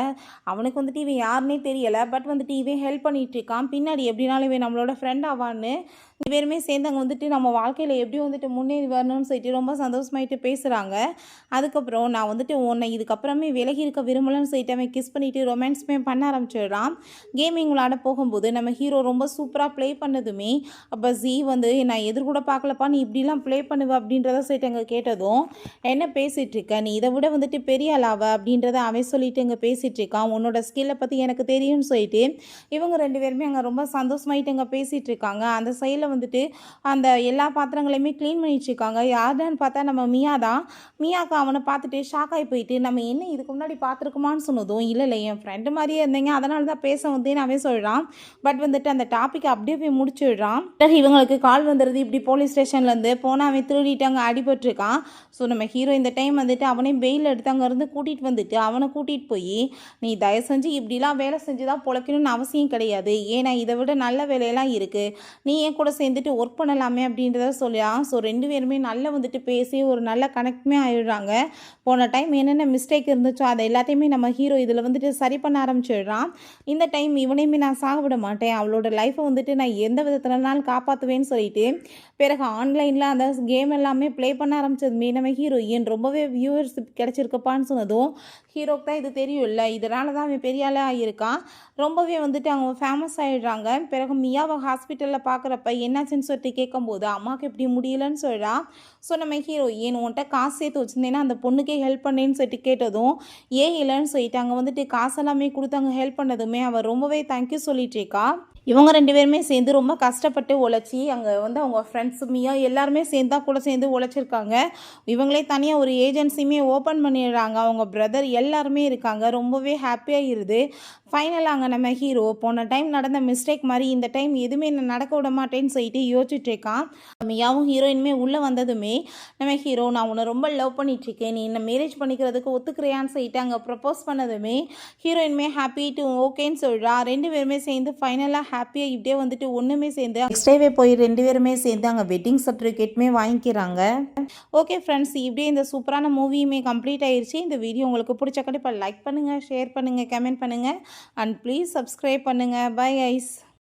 அவனுக்கு வந்துட்டு இவன் யாருன்னே தெரியலை, பட் வந்துட்டு இவன் ஹெல்ப் பண்ணிட்டு இருக்கான். பின்னாடி எப்படினாலும் இவன் நம்மளோட ஃப்ரெண்ட் ஆவான்னு 2 பேருமே சேர்ந்து அங்கே வந்துட்டு நம்ம வாழ்க்கையில் எப்படி வந்துட்டு முன்னேறி வரணும்னு சொல்லிட்டு ரொம்ப சந்தோஷமாயிட்டு பேசுகிறாங்க. அதுக்கப்புறம் நான் வந்துட்டு உன்னை இதுக்கப்புறமே விலகி இருக்க விரும்பலன்னு சொல்லிட்டு அவன் கிஸ் பண்ணிவிட்டு ரொமான்ஸ்மே பண்ண ஆரம்பிச்சிடுறான். கேமிங் விளாட போகும்போது நம்ம ஹீரோ ரொம்ப சூப்பராக ப்ளே பண்ணதுமே அப்போ ஜி வந்து நான் எதிர்கூட பார்க்கலப்பா, நீ இப்படிலாம் ப்ளே பண்ணுவ அப்படின்றத சொல்லிட்டு அங்கே கேட்டதும் என்ன பேசிகிட்டு இருக்க, நீ இதை விட வந்துட்டு பெரிய ஆளாவ அப்படின்றத அவன் சொல்லிட்டு இங்கே பேசிகிட்டு இருக்கான். உன்னோட ஸ்கில்லை பற்றி எனக்கு தெரியும்னு சொல்லிட்டு இவங்க 2 பேருமே அங்கே ரொம்ப சந்தோஷமாயிட்டு அங்கே பேசிகிட்டு இருக்காங்க. அந்த சைடில் வந்துட்டு அந்த எல்லா பாத்திரங்களையுமே க்ளீன் பண்ணிட்டு இருக்காங்க. யாருன்னு பார்த்தா நம்ம மியா தான். மியாக்கா அவனை பார்த்துட்டு ஷாக் ஆகி போயிட்டு நம்ம என்ன இதுக்கு முன்னாடி பார்த்துருக்குமான்னு சொன்னதும் இல்லை என் ஃப்ரெண்டு மாதிரியே இருந்தீங்க, அதனால தான் பேச வந்தேன்னு அவன் சொல்கிறான். பட் வந்துட்டு அந்த டாப்பிக்கை அப்படியே போய் முடிச்சிடுறான். பிறகு இவங்களுக்கு கால் வந்துடுது, இப்படி போலீஸ் ஸ்டேஷன்லேருந்து போனால் அவன் திருடிட்டு அங்கே அடிபட்டிருக்கான். ஸோ நம்ம ஹீரோ இந்த டைம் வந்துட்டு அவனையும் பெயில் எடுத்து அங்கேருந்து கூட்டிகிட்டு வந்துட்டு அவனை கூட்டிகிட்டு போய் நீ தயவு செஞ்சு இப்படிலாம் வேலை செஞ்சு தான் பொழைக்கணும்னு அவசியம் கிடையாது, ஏன்னா இதை விட நல்ல வேலையெல்லாம் இருக்குது, நீ என் கூட சேர்ந்துட்டு ஒர்க் பண்ணலாமே அப்படின்றத சொல்லலாம். ஸோ 2 பேருமே நல்லா வந்துட்டு பேசி ஒரு நல்ல கனெக்டுமே ஆகிடுறாங்க. போன டைம் என்னென்ன மிஸ்டேக் இருந்துச்சோ அதை எல்லாத்தையுமே நம்ம ஹீரோ இதில் வந்துட்டு சரி பண்ண ஆரம்பிச்சிடுறான். இந்த டைம் இவனையுமே நான் சாக விட மாட்டேன், அவளோட லைஃப்பை வந்துட்டு நான் எந்த விதத்துலனாலும் காப்பாற்றுவேன்னு சொல்லிட்டு பிறகு ஆன்லைனில் அந்த கேம் எல்லாமே ப்ளே பண்ண ஆரம்பிச்சதுமே நம்ம ஹீரோயின் ரொம்பவே வியூவர்ஷிப் கிடச்சிருக்கப்பான்னு சொன்னதும் ஹீரோக்கு தான் இது தெரியும் இல்லை, இதனால தான் அவன் பெரிய ஆளாக ஆகியிருக்கான். ரொம்பவே வந்துட்டு அவங்க ஃபேமஸ் ஆகிடுறாங்க. பிறகு மியாவை ஹாஸ்பிட்டலில் பார்க்குறப்ப என்னாச்சுன்னு சொல்லிட்டு கேட்கும்போது அம்மாவுக்கு எப்படி முடியலன்னு சொல்கிறான். ஸோ நம்ம ஹீரோயின் உன்கிட்ட காசு சேர்த்து வச்சுருந்தேன்னா அந்த பொண்ணுக்கே ஹெல்ப் பண்ணேன்னு சொல்லிட்டு கேட்டதும் ஏன் இல்லைன்னு சொல்லிட்டு அங்கே வந்துட்டு காசெல்லாமே கொடுத்து அங்கே ஹெல்ப் பண்ணதுமே அவள் ரொம்பவே தேங்க்யூ சொல்லிட்டு இருக்கா. இவங்க 2 பேருமே சேர்ந்து ரொம்ப கஷ்டப்பட்டு உழைச்சி அங்கே வந்து அவங்க ஃப்ரெண்ட்ஸ் மியா எல்லாருமே சேர்ந்தா கூட சேர்ந்து உழைச்சிருக்காங்க. இவங்களே தனியாக ஒரு ஏஜென்சியுமே ஓப்பன் பண்ணிடுறாங்க. அவங்க பிரதர் எல்லாருமே இருக்காங்க. ரொம்பவே ஹாப்பியாக இருது. ஃபைனலாக அங்கே நம்ம ஹீரோ போன டைம் நடந்த மிஸ்டேக் மாதிரி இந்த டைம் எதுவுமே நடக்க விட மாட்டேன்னு சொல்லிட்டு யோசிச்சுட்டு இருக்கான். மியாவும் ஹீரோயினுமே உள்ளே வந்ததுமே நம்ம ஹீரோ நான் உன்னை ரொம்ப லவ் பண்ணிகிட்ருக்கேன், நீ என்ன மேரேஜ் பண்ணிக்கிறதுக்கு ஒத்துக்கிறியான்னு சொல்லிட்டு அங்கே ப்ரப்போஸ் பண்ணதுமே ஹீரோயினுமே ஹாப்பி டு ஓகேன்னு சொல்கிறா. 2 பேருமே சேர்ந்து ஃபைனலாக ஹாப்பியாக இப்படியே வந்துட்டு ஒன்றுமே சேர்ந்து நெக்ஸ்ட் டேவே போய் 2 பேருமே சேர்ந்து அங்கே வெட்டிங் சர்டிஃபிகேட்டுமே வாங்கிக்கிறாங்க. ஓகே ஃப்ரெண்ட்ஸ், இப்படியே இந்த சூப்பரான மூவியுமே கம்ப்ளீட் ஆயிடுச்சு. இந்த வீடியோ உங்களுக்கு பிடிச்ச கண்டிப்பாக லைக் பண்ணுங்கள், ஷேர் பண்ணுங்கள், கமெண்ட் பண்ணுங்கள் அண்ட் ப்ளீஸ் சப்ஸ்கிரைப் பண்ணுங்கள். Bye guys.